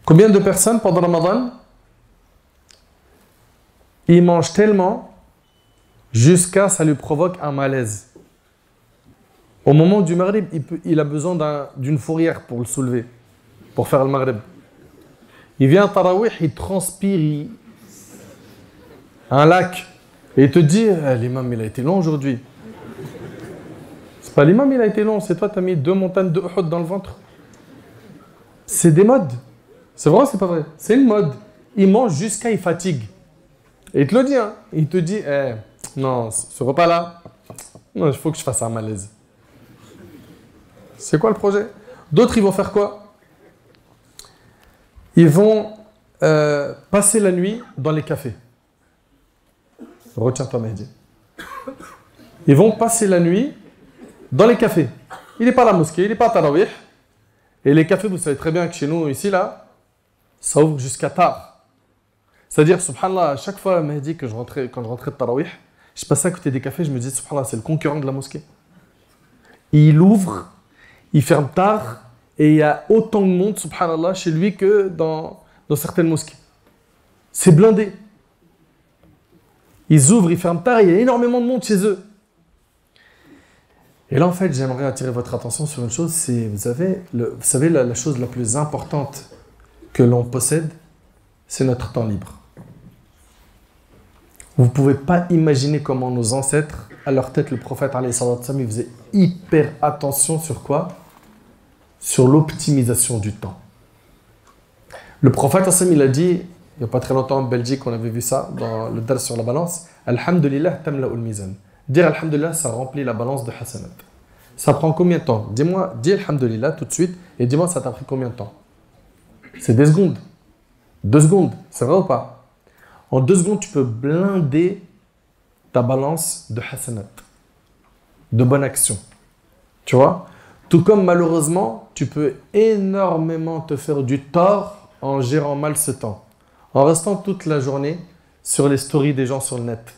Combien de personnes pendant Ramadan, ils mangent tellement jusqu'à ça lui provoque un malaise. Au moment du Maghrib, il a besoin d'une fourrière pour le soulever, pour faire le Maghrib. Il vient à Tarawih, il transpire, un lac, et il te dit l'imam il a été long aujourd'hui. C'est pas l'imam il a été long, c'est toi tu as mis 2 montagnes de Uhud dans le ventre. C'est des modes. C'est vrai ou c'est pas vrai? C'est une mode. Il mange jusqu'à il fatigue. Et il te le dit, hein. Il te dit non, ce repas là, il faut que je fasse un malaise. C'est quoi le projet? D'autres ils vont faire quoi? Ils vont passer la nuit dans les cafés. Retiens-toi, Mehdi. Ils vont passer la nuit dans les cafés. Il n'est pas à la mosquée, il n'est pas à Tarawih. Et les cafés, vous savez très bien que chez nous, ici, là, Ça ouvre jusqu'à tard. C'est-à-dire, subhanallah, à chaque fois, Mehdi, quand je rentrais de Tarawih, je passais à côté des cafés, je me disais, subhanallah, c'est le concurrent de la mosquée. Il ouvre, il ferme tard, et il y a autant de monde, subhanallah, chez lui que dans certaines mosquées. C'est blindé. Ils ouvrent, ils ferment tard, il y a énormément de monde chez eux. Et là, en fait, j'aimerais attirer votre attention sur une chose, c'est, vous savez, la chose la plus importante que l'on possède, c'est notre temps libre. Vous ne pouvez pas imaginer comment nos ancêtres, à leur tête, le prophète, alayhi salatu wassalam, il faisait hyper attention sur quoi? Sur l'optimisation du temps. Le prophète, il a dit, il n'y a pas très longtemps en Belgique, on avait vu ça, dans le dars sur la balance, Alhamdulillah, tamla'ul mizan. Dire Alhamdulillah, ça remplit la balance de hasanat. Ça prend combien de temps? Dis-moi, dis Alhamdulillah tout de suite, et dis-moi, ça t'a pris combien de temps? C'est des secondes. 2 secondes, c'est vrai ou pas? En 2 secondes, tu peux blinder ta balance de hasanat, de bonne action. Tu vois? Tout comme malheureusement, tu peux énormément te faire du tort en gérant mal ce temps. En restant toute la journée sur les stories des gens sur le net,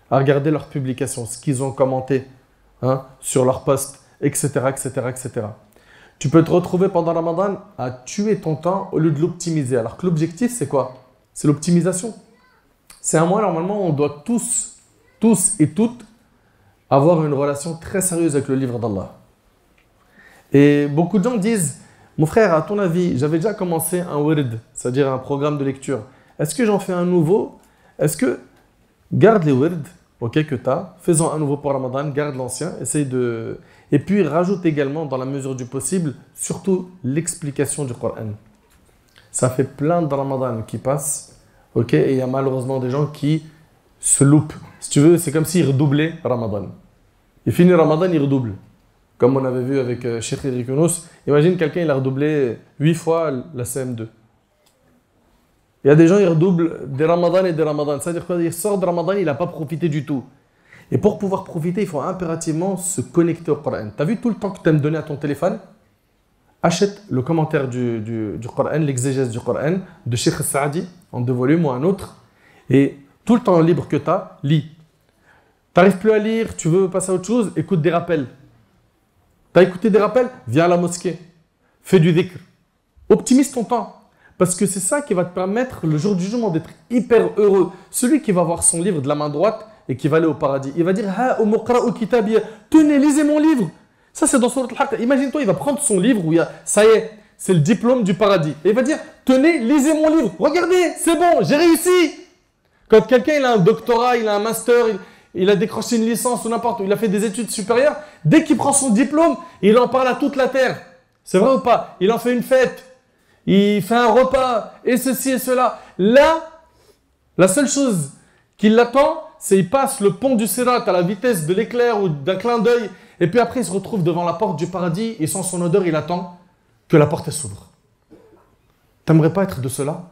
à regarder leurs publications, ce qu'ils ont commenté sur leurs posts, etc., etc., etc. Tu peux te retrouver pendant Ramadan à tuer ton temps au lieu de l'optimiser. Alors que l'objectif, c'est quoi? C'est l'optimisation. C'est un mois, normalement, on doit tous et toutes, avoir une relation très sérieuse avec le livre d'Allah. Et beaucoup de gens disent, mon frère, à ton avis, j'avais déjà commencé un wird, c'est-à-dire un programme de lecture. Est-ce que j'en fais un nouveau? Est-ce que garde les wird, ok, que tu as, fais-en un nouveau pour Ramadan, garde l'ancien, essaye de... Et puis rajoute également, dans la mesure du possible, surtout l'explication du Coran. Ça fait plein de Ramadan qui passent, ok, et il y a malheureusement des gens qui se loupent. Si tu veux, c'est comme s'ils redoublaient Ramadan. Il finit Ramadan, il redouble. Comme on avait vu avec Cheikh Eric Younous, imagine quelqu'un, il a redoublé 8 fois la CM2. Il y a des gens, ils redoublent des Ramadans et des Ramadans. C'est-à-dire qu'il sort de Ramadan, il n'a pas profité du tout. Et pour pouvoir profiter, il faut impérativement se connecter au Coran. Tu as vu tout le temps que tu aimes donner à ton téléphone? Achète le commentaire du Coran, l'exégèse du Coran, de Cheikh Saadi, en 2 volumes ou un autre. Et tout le temps libre que tu as, lis. Tu n'arrives plus à lire, tu veux passer à autre chose, écoute des rappels. Tu as écouté des rappels? Viens à la mosquée. Fais du dhikr. Optimise ton temps. Parce que c'est ça qui va te permettre, le jour du jugement, d'être hyper heureux. Celui qui va voir son livre de la main droite et qui va aller au paradis, il va dire « Ha, o muqra'u kitabiya » Tenez, lisez mon livre. Ça, c'est dans Surat Al-Haqq. Imagine-toi, il va prendre son livre où il y a « Ça y est, c'est le diplôme du paradis. » Et il va dire « Tenez, lisez mon livre. Regardez, c'est bon, j'ai réussi. » Quand quelqu'un il a un doctorat, il a un master, il a décroché une licence ou n'importe où, il a fait des études supérieures, dès qu'il prend son diplôme, il en parle à toute la terre. C'est vrai ou pas? Il en fait une fête. Il fait un repas, et ceci et cela. Là, la seule chose qui l'attend, c'est qu'il passe le pont du Sirat à la vitesse de l'éclair ou d'un clin d'œil, et puis après il se retrouve devant la porte du paradis, et sans son odeur, il attend que la porte s'ouvre. T'aimerais pas être de cela?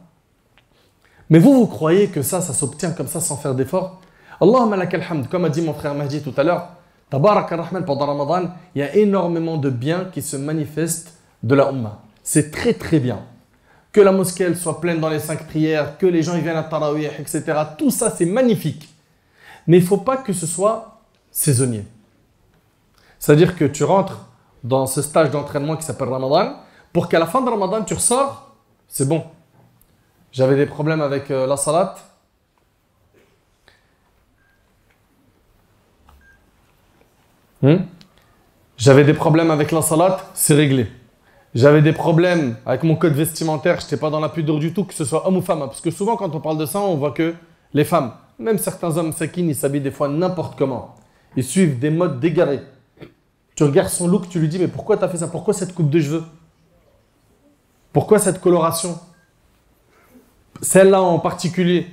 Mais vous croyez que ça s'obtient comme ça sans faire d'effort? Allahumma lakal hamd, comme a dit mon frère Mahdi tout à l'heure, Tabarak ar-Rahman, pendant Ramadan, il y a énormément de biens qui se manifestent de la Ummah. C'est très très bien. Que la mosquée elle soit pleine dans les 5 prières, que les gens ils viennent à Tarawih, etc. Tout ça c'est magnifique. Mais il ne faut pas que ce soit saisonnier. C'est-à-dire que tu rentres dans ce stage d'entraînement qui s'appelle Ramadan, pour qu'à la fin de Ramadan tu ressors, c'est bon. J'avais des problèmes avec la salat. J'avais des problèmes avec la salat, c'est réglé. J'avais des problèmes avec mon code vestimentaire, je n'étais pas dans la pudeur du tout, que ce soit homme ou femme. Parce que souvent, quand on parle de ça, on voit que les femmes, même certains hommes sakines, ils s'habillent des fois n'importe comment. Ils suivent des modes dégarés. Tu regardes son look, tu lui dis, mais pourquoi tu as fait ça? Pourquoi cette coupe de cheveux? Pourquoi cette coloration? Celle-là en particulier.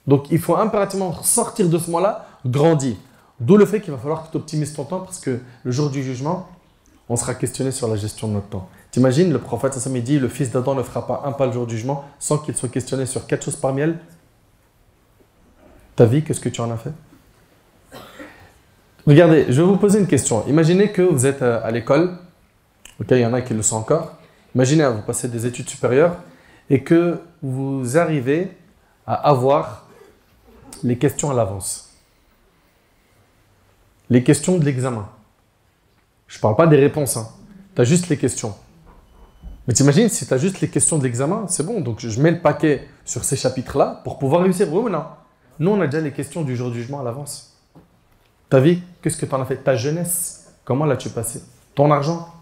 Donc, il faut impérativement sortir de ce mois-là, grandir. D'où le fait qu'il va falloir que tu optimises ton temps, parce que le jour du jugement, on sera questionné sur la gestion de notre temps. T'imagines, le prophète Sassam dit, le fils d'Adam ne fera pas un pas le jour du jugement sans qu'il soit questionné sur 4 choses parmi elles. Ta vie, qu'est-ce que tu en as fait? Regardez, je vais vous poser une question. Imaginez que vous êtes à l'école. Ok, il y en a qui le sont encore. Imaginez, vous passez des études supérieures et que vous arrivez à avoir les questions à l'avance. Les questions de l'examen. Je ne parle pas des réponses, hein. Tu as juste les questions. Mais t'imagines, si tu as juste les questions de l'examen, c'est bon. Donc je mets le paquet sur ces chapitres-là pour pouvoir réussir, oui ou non? Nous, on a déjà les questions du jour du jugement à l'avance. Ta vie, qu'est-ce que tu en as fait? Ta jeunesse, comment l'as-tu passé? Ton argent,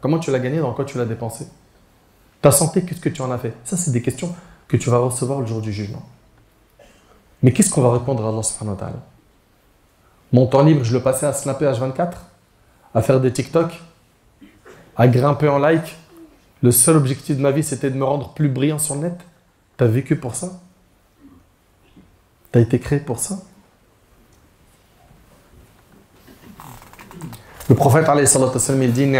comment tu l'as gagné, dans quoi tu l'as dépensé? Ta santé, qu'est-ce que tu en as fait? Ça, c'est des questions que tu vas recevoir le jour du jugement. Mais qu'est-ce qu'on va répondre à Allah subhanahu wa ta'ala? Mon temps libre, je le passais à snapper H24, à faire des TikTok, à grimper en like. Le seul objectif de ma vie, c'était de me rendre plus brillant sur le net. Tu as vécu pour ça? Tu as été créé pour ça? Le prophète, il dit, il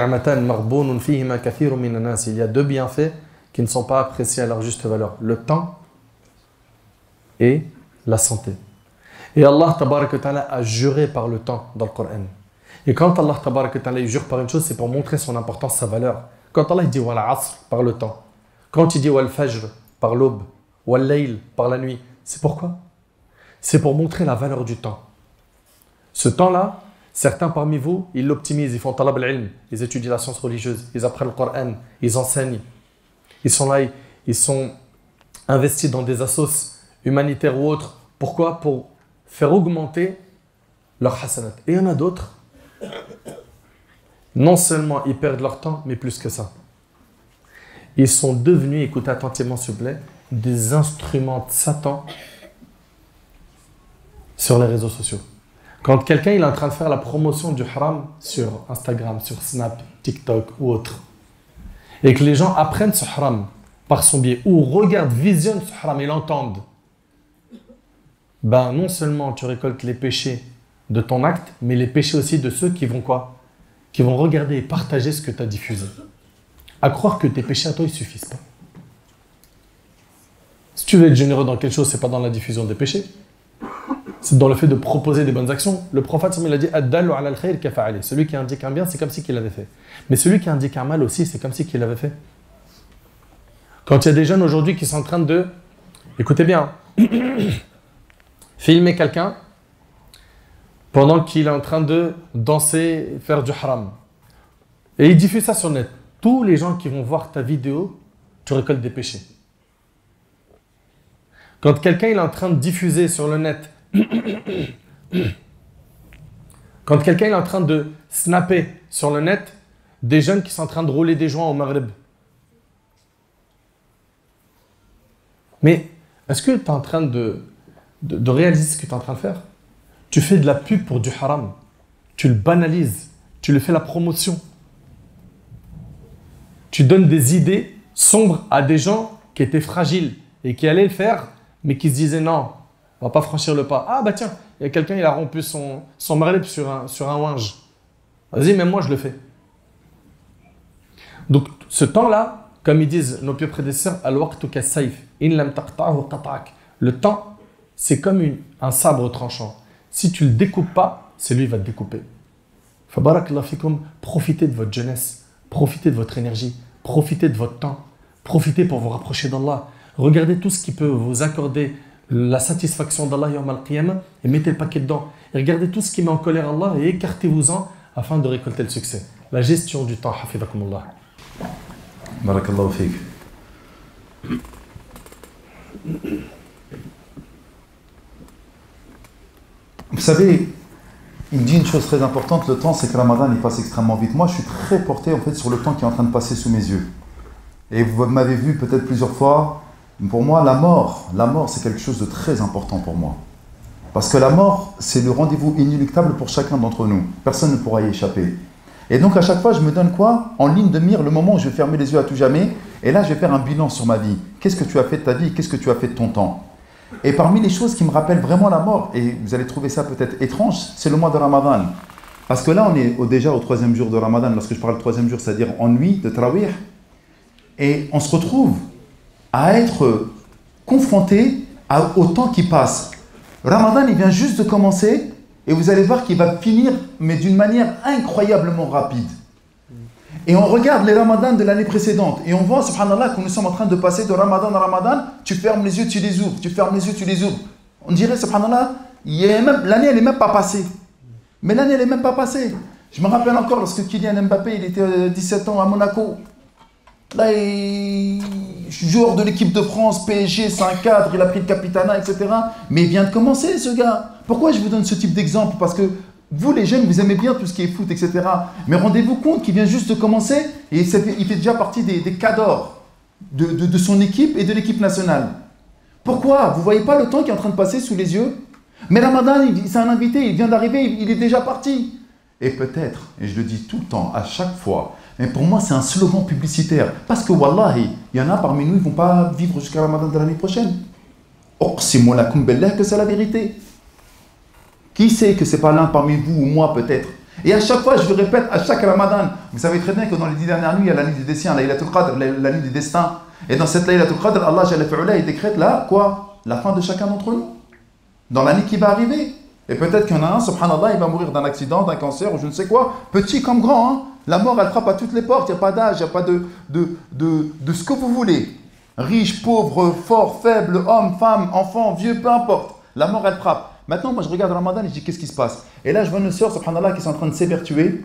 y a deux bienfaits qui ne sont pas appréciés à leur juste valeur. Le temps et la santé. Et Allah a juré par le temps dans le Coran. Et quand Allah jure par une chose, c'est pour montrer son importance, sa valeur. Quand Allah dit wal asr par le temps, quand il dit wal fajr par l'aube, wal layl par la nuit, c'est pourquoi? C'est pour montrer la valeur du temps. Ce temps-là, certains parmi vous, ils l'optimisent, ils font talab al-ilm, ils étudient la science religieuse, ils apprennent le Coran, ils enseignent. Ils sont là, ils sont investis dans des assos humanitaires ou autres. Pourquoi? Pour faire augmenter leur hasanat. Et il y en a d'autres. Non seulement ils perdent leur temps, mais plus que ça. Ils sont devenus, écoutez attentivement s'il vous plaît, des instruments de Satan sur les réseaux sociaux. Quand quelqu'un est en train de faire la promotion du haram sur Instagram, sur Snap, TikTok ou autre, et que les gens apprennent ce haram par son biais, ou regardent, visionnent ce haram et l'entendent, ben non seulement tu récoltes les péchés de ton acte, mais les péchés aussi de ceux qui vont quoi? Qui vont regarder et partager ce que tu as diffusé. À croire que tes péchés à toi, ils ne suffisent pas. Si tu veux être généreux dans quelque chose, ce n'est pas dans la diffusion des péchés. C'est dans le fait de proposer des bonnes actions. Le prophète, il a dit « Ad-dallu ala al-khayr kafa'ali » Celui qui indique un bien, c'est comme si qu'il l'avait fait. Mais celui qui indique un mal aussi, c'est comme si qu'il l'avait fait. Quand il y a des jeunes aujourd'hui qui sont en train de... Écoutez bien. Filmer quelqu'un pendant qu'il est en train de danser, faire du haram. Et il diffuse ça sur le net. Tous les gens qui vont voir ta vidéo, tu récoltes des péchés. Quand quelqu'un est en train de diffuser sur le net, quand quelqu'un est en train de snapper sur le net, des jeunes qui sont en train de rouler des joints au Maghreb. Mais est-ce que tu es en train de réaliser ce que tu es en train de faire? Tu fais de la pub pour du haram. Tu le banalises. Tu le fais la promotion. Tu donnes des idées sombres à des gens qui étaient fragiles et qui allaient le faire, mais qui se disaient non, on ne va pas franchir le pas. Ah bah tiens, il y a quelqu'un, il a rompu son marleb sur un ouinge. Vas-y, même moi je le fais. Donc ce temps-là, comme ils disent nos pieux prédécesseurs, al-waqtu kas-sayf, in lam taqta'hu qata'ak. Le temps, c'est comme un sabre tranchant. Si tu ne le découpes pas, c'est lui qui va te découper. Fabarakallahu fikum, profitez de votre jeunesse, profitez de votre énergie, profitez de votre temps, profitez pour vous rapprocher d'Allah. Regardez tout ce qui peut vous accorder la satisfaction d'Allah yawm al-qiyamah et mettez le paquet dedans. Et regardez tout ce qui met en colère Allah et écartez-vous-en afin de récolter le succès. La gestion du temps, hafidhakumullah. Barakallahu fik. Vous savez, il me dit une chose très importante, le temps, c'est que Ramadan, il passe extrêmement vite. Moi, je suis très porté en fait sur le temps qui est en train de passer sous mes yeux. Et vous m'avez vu peut-être plusieurs fois, pour moi, la mort, c'est quelque chose de très important pour moi. Parce que la mort, c'est le rendez-vous inéluctable pour chacun d'entre nous. Personne ne pourra y échapper. Et donc, à chaque fois, je me donne quoi? En ligne de mire, le moment où je vais fermer les yeux à tout jamais. Et là, je vais faire un bilan sur ma vie. Qu'est-ce que tu as fait de ta vie? Qu'est-ce que tu as fait de ton temps? Et parmi les choses qui me rappellent vraiment la mort, et vous allez trouver ça peut-être étrange, c'est le mois de Ramadan. Parce que là, on est déjà au 3e jour de Ramadan. Lorsque je parle 3e jour, c'est-à-dire en nuit de Tarawih. Et on se retrouve à être confronté au temps qui passe. Ramadan, il vient juste de commencer et vous allez voir qu'il va finir, mais d'une manière incroyablement rapide. Et on regarde les ramadans de l'année précédente et on voit, subhanallah, que nous sommes en train de passer de ramadan à ramadan. Tu fermes les yeux, tu les ouvres, tu fermes les yeux, tu les ouvres. On dirait, subhanallah, l'année, elle n'est même pas passée. Mais l'année, elle n'est même pas passée. Je me rappelle encore lorsque Kylian Mbappé, il était 17 ans à Monaco. Là, joueur de l'équipe de France, PSG, c'est un cadre, il a pris le capitanat, etc. Mais il vient de commencer, ce gars. Pourquoi je vous donne ce type d'exemple? Parce que vous, les jeunes, vous aimez bien tout ce qui est foot, etc. Mais rendez-vous compte qu'il vient juste de commencer et il fait déjà partie des cadors de son équipe et de l'équipe nationale. Pourquoi? Vous ne voyez pas le temps qui est en train de passer sous les yeux? Mais Ramadan, c'est un invité, il vient d'arriver, il est déjà parti. Et peut-être, et je le dis tout le temps, à chaque fois, mais pour moi c'est un slogan publicitaire. Parce que wallahi, il y en a parmi nous, ils ne vont pas vivre jusqu'à Ramadan de l'année prochaine. Oqsimu lakum billah que c'est la vérité. Qui sait que ce n'est pas l'un parmi vous ou moi peut-être? Et à chaque fois, je le répète, à chaque Ramadan, vous savez très bien que dans les 10 dernières nuits, il y a la nuit des destins, la Laylatul Qadr, la nuit des destins. Et dans cette Laylatul Qadr, Allah Jalla fi'ala, il décrète là, quoi? La fin de chacun d'entre nous. Dans l'année qui va arriver. Et peut-être qu'il y en a un, subhanallah, il va mourir d'un accident, d'un cancer ou je ne sais quoi, petit comme grand. Hein. La mort, elle frappe à toutes les portes, il n'y a pas d'âge, il n'y a pas de ce que vous voulez. Riche, pauvre, fort, faible, homme, femme, enfant, vieux, peu importe. La mort, elle frappe. Maintenant, moi, je regarde Ramadan et je dis, qu'est-ce qui se passe? Et là, je vois nos sœurs, subhanallah, qui sont en train de s'évertuer.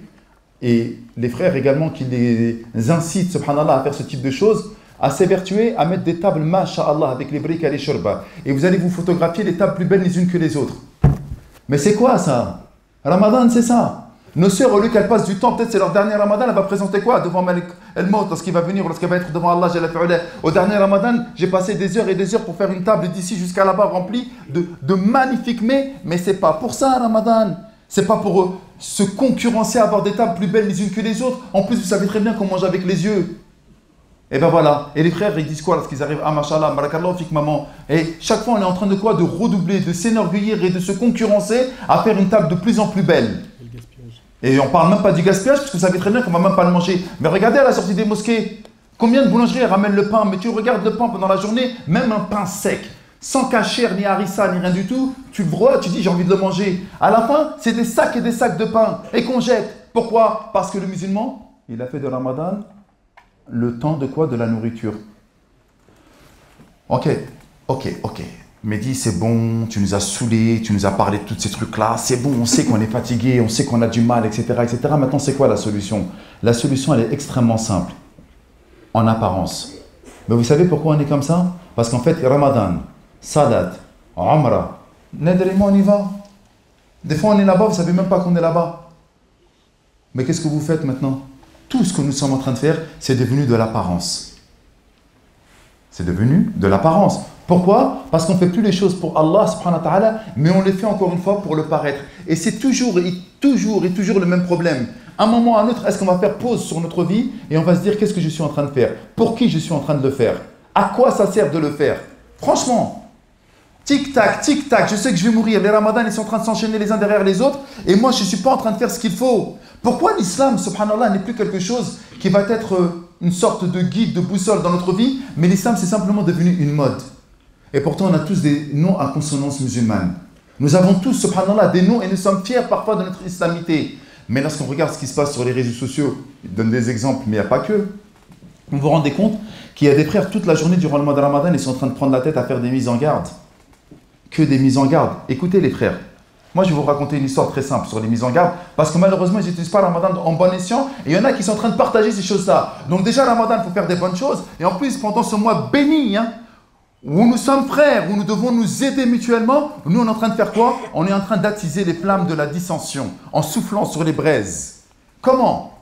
Et les frères également qui les incitent, subhanallah, à faire ce type de choses, à s'évertuer, à mettre des tables, masha'Allah, avec les briques et les shurba. Et vous allez vous photographier les tables plus belles les unes que les autres. Mais c'est quoi ça? Ramadan, c'est ça. Nos sœurs, au lieu qu'elles passent du temps, peut-être c'est leur dernier Ramadan, elle va présenter quoi devant Malik El-Maut lorsqu'il va venir, lorsqu'elle va être devant Allah Jalla fi'ala. Au dernier Ramadan, j'ai passé des heures et des heures pour faire une table d'ici jusqu'à là-bas remplie de magnifiques mets, mais c'est pas pour ça Ramadan. C'est pas pour se concurrencer à avoir des tables plus belles les unes que les autres. En plus, vous savez très bien qu'on mange avec les yeux. Et ben voilà. Et les frères, ils disent quoi lorsqu'ils arrivent? Ah, mashallah, barakallahu fik maman. Et chaque fois, on est en train de quoi? De redoubler, de s'enorgueillir et de se concurrencer à faire une table de plus en plus belle. Et on parle même pas du gaspillage, parce que vous savez très bien qu'on va même pas le manger. Mais regardez à la sortie des mosquées, combien de boulangeries ramènent le pain? Mais tu regardes le pain pendant la journée, même un pain sec, sans cachet, ni harissa, ni rien du tout, tu le vois, tu dis j'ai envie de le manger. À la fin, c'est des sacs et des sacs de pain, et qu'on jette. Pourquoi? Parce que le musulman, il a fait de Ramadan le temps de quoi? De la nourriture. Ok. Mehdi, c'est bon, tu nous as saoulés, tu nous as parlé de tous ces trucs-là, c'est bon, on sait qu'on est fatigué, on sait qu'on a du mal, etc., etc. Maintenant, c'est quoi la solution? La solution, elle est extrêmement simple, en apparence. Mais vous savez pourquoi on est comme ça? Parce qu'en fait, Ramadan, Salat, Umrah, Nedrimo, on y va. Des fois, on est là-bas, vous ne savez même pas qu'on est là-bas. Mais qu'est-ce que vous faites maintenant? Tout ce que nous sommes en train de faire, c'est devenu de l'apparence. C'est devenu de l'apparence. Pourquoi? Parce qu'on ne fait plus les choses pour Allah subhanahu wa ta'ala, mais on les fait encore une fois pour le paraître. Et c'est toujours le même problème. À un moment ou à un autre, est-ce qu'on va faire pause sur notre vie et on va se dire qu'est-ce que je suis en train de faire? Pour qui je suis en train de le faire? À quoi ça sert de le faire? Franchement, tic-tac, je sais que je vais mourir. Les ramadans, ils sont en train de s'enchaîner les uns derrière les autres et moi, je ne suis pas en train de faire ce qu'il faut. Pourquoi l'islam, subhanallah, n'est plus quelque chose qui va être une sorte de guide, de boussole dans notre vie, mais l'islam, c'est simplement devenu une mode. Et pourtant, on a tous des noms à consonance musulmane. Nous avons tous, subhanallah, des noms et nous sommes fiers parfois de notre islamité. Mais lorsqu'on regarde ce qui se passe sur les réseaux sociaux, ils donnent des exemples, mais il n'y a pas que. Vous vous rendez compte qu'il y a des frères toute la journée durant le mois de Ramadan, ils sont en train de prendre la tête à faire des mises en garde. Que des mises en garde. Écoutez les frères. Moi, je vais vous raconter une histoire très simple sur les mises en garde, parce que malheureusement, ils n'utilisent pas Ramadan en bon escient, et il y en a qui sont en train de partager ces choses-là. Donc déjà, Ramadan, il faut faire des bonnes choses, et en plus, pendant ce mois béni, où nous sommes frères, où nous devons nous aider mutuellement, nous on est en train de faire quoi? On est en train d'attiser les flammes de la dissension, en soufflant sur les braises. Comment?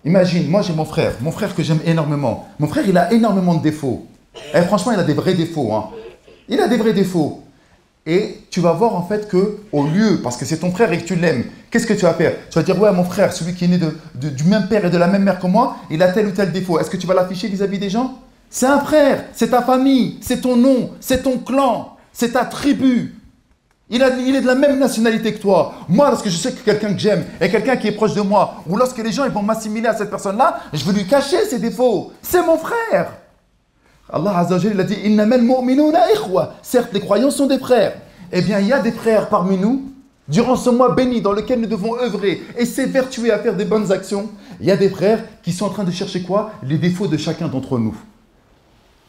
Imagine, moi j'ai mon frère que j'aime énormément. Mon frère, il a énormément de défauts. Et franchement, il a des vrais défauts. Il a des vrais défauts. Et tu vas voir en fait que, au lieu, parce que c'est ton frère et que tu l'aimes, qu'est-ce que tu vas faire? Tu vas dire, ouais, mon frère, celui qui est né du même père et de la même mère que moi, il a tel ou tel défaut. Est-ce que tu vas l'afficher vis-à-vis des gens? C'est un frère, c'est ta famille, c'est ton nom, c'est ton clan, c'est ta tribu. Il est de la même nationalité que toi. Moi, lorsque je sais que quelqu'un que j'aime est quelqu'un qui est proche de moi, ou lorsque les gens ils vont m'assimiler à cette personne-là, je veux lui cacher ses défauts. C'est mon frère. Allah Azza wa Jalla, il a dit « Innamal mu'minuna ikhwa ». Certes, les croyants sont des frères. Eh bien, il y a des frères parmi nous durant ce mois béni dans lequel nous devons œuvrer et s'évertuer à faire des bonnes actions, il y a des frères qui sont en train de chercher quoi? Les défauts de chacun d'entre nous.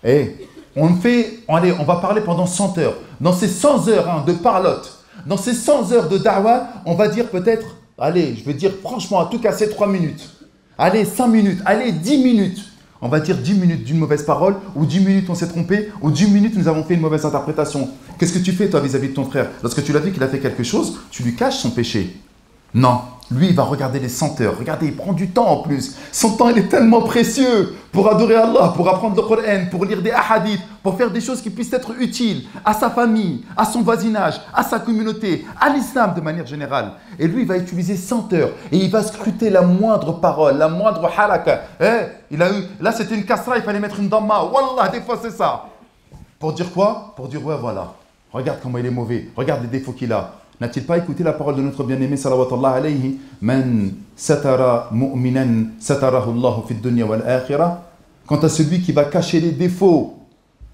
Et on va parler pendant 100 heures. Dans ces 100 heures de parlotte, dans ces 100 heures de da'wah, on va dire peut-être, allez, je vais dire franchement, à tout casser 3 minutes. Allez, 5 minutes, allez, 10 minutes. On va dire 10 minutes d'une mauvaise parole, ou 10 minutes on s'est trompé, ou 10 minutes nous avons fait une mauvaise interprétation. Qu'est-ce que tu fais toi vis-à-vis de ton frère? Lorsque tu l'as vu qu'il a fait quelque chose, tu lui caches son péché. Non, lui il va regarder les 100 heures. Regardez, il prend du temps en plus. Son temps il est tellement précieux pour adorer Allah, pour apprendre le Coran, pour lire des hadiths, pour faire des choses qui puissent être utiles à sa famille, à son voisinage, à sa communauté, à l'islam de manière générale. Et lui il va utiliser 100 heures et il va scruter la moindre parole, la moindre halaka. Là c'était une kasra, il fallait mettre une damma. Wallah, des fois c'est ça. Pour dire quoi? Pour dire ouais voilà, regarde comment il est mauvais, regarde les défauts qu'il a. N'a-t-il pas écouté la parole de notre bien-aimé salawatullah alayhi? Man satara mu'minan satarahu Allahu fid dunya wal akhirah. Quant à celui qui va cacher les défauts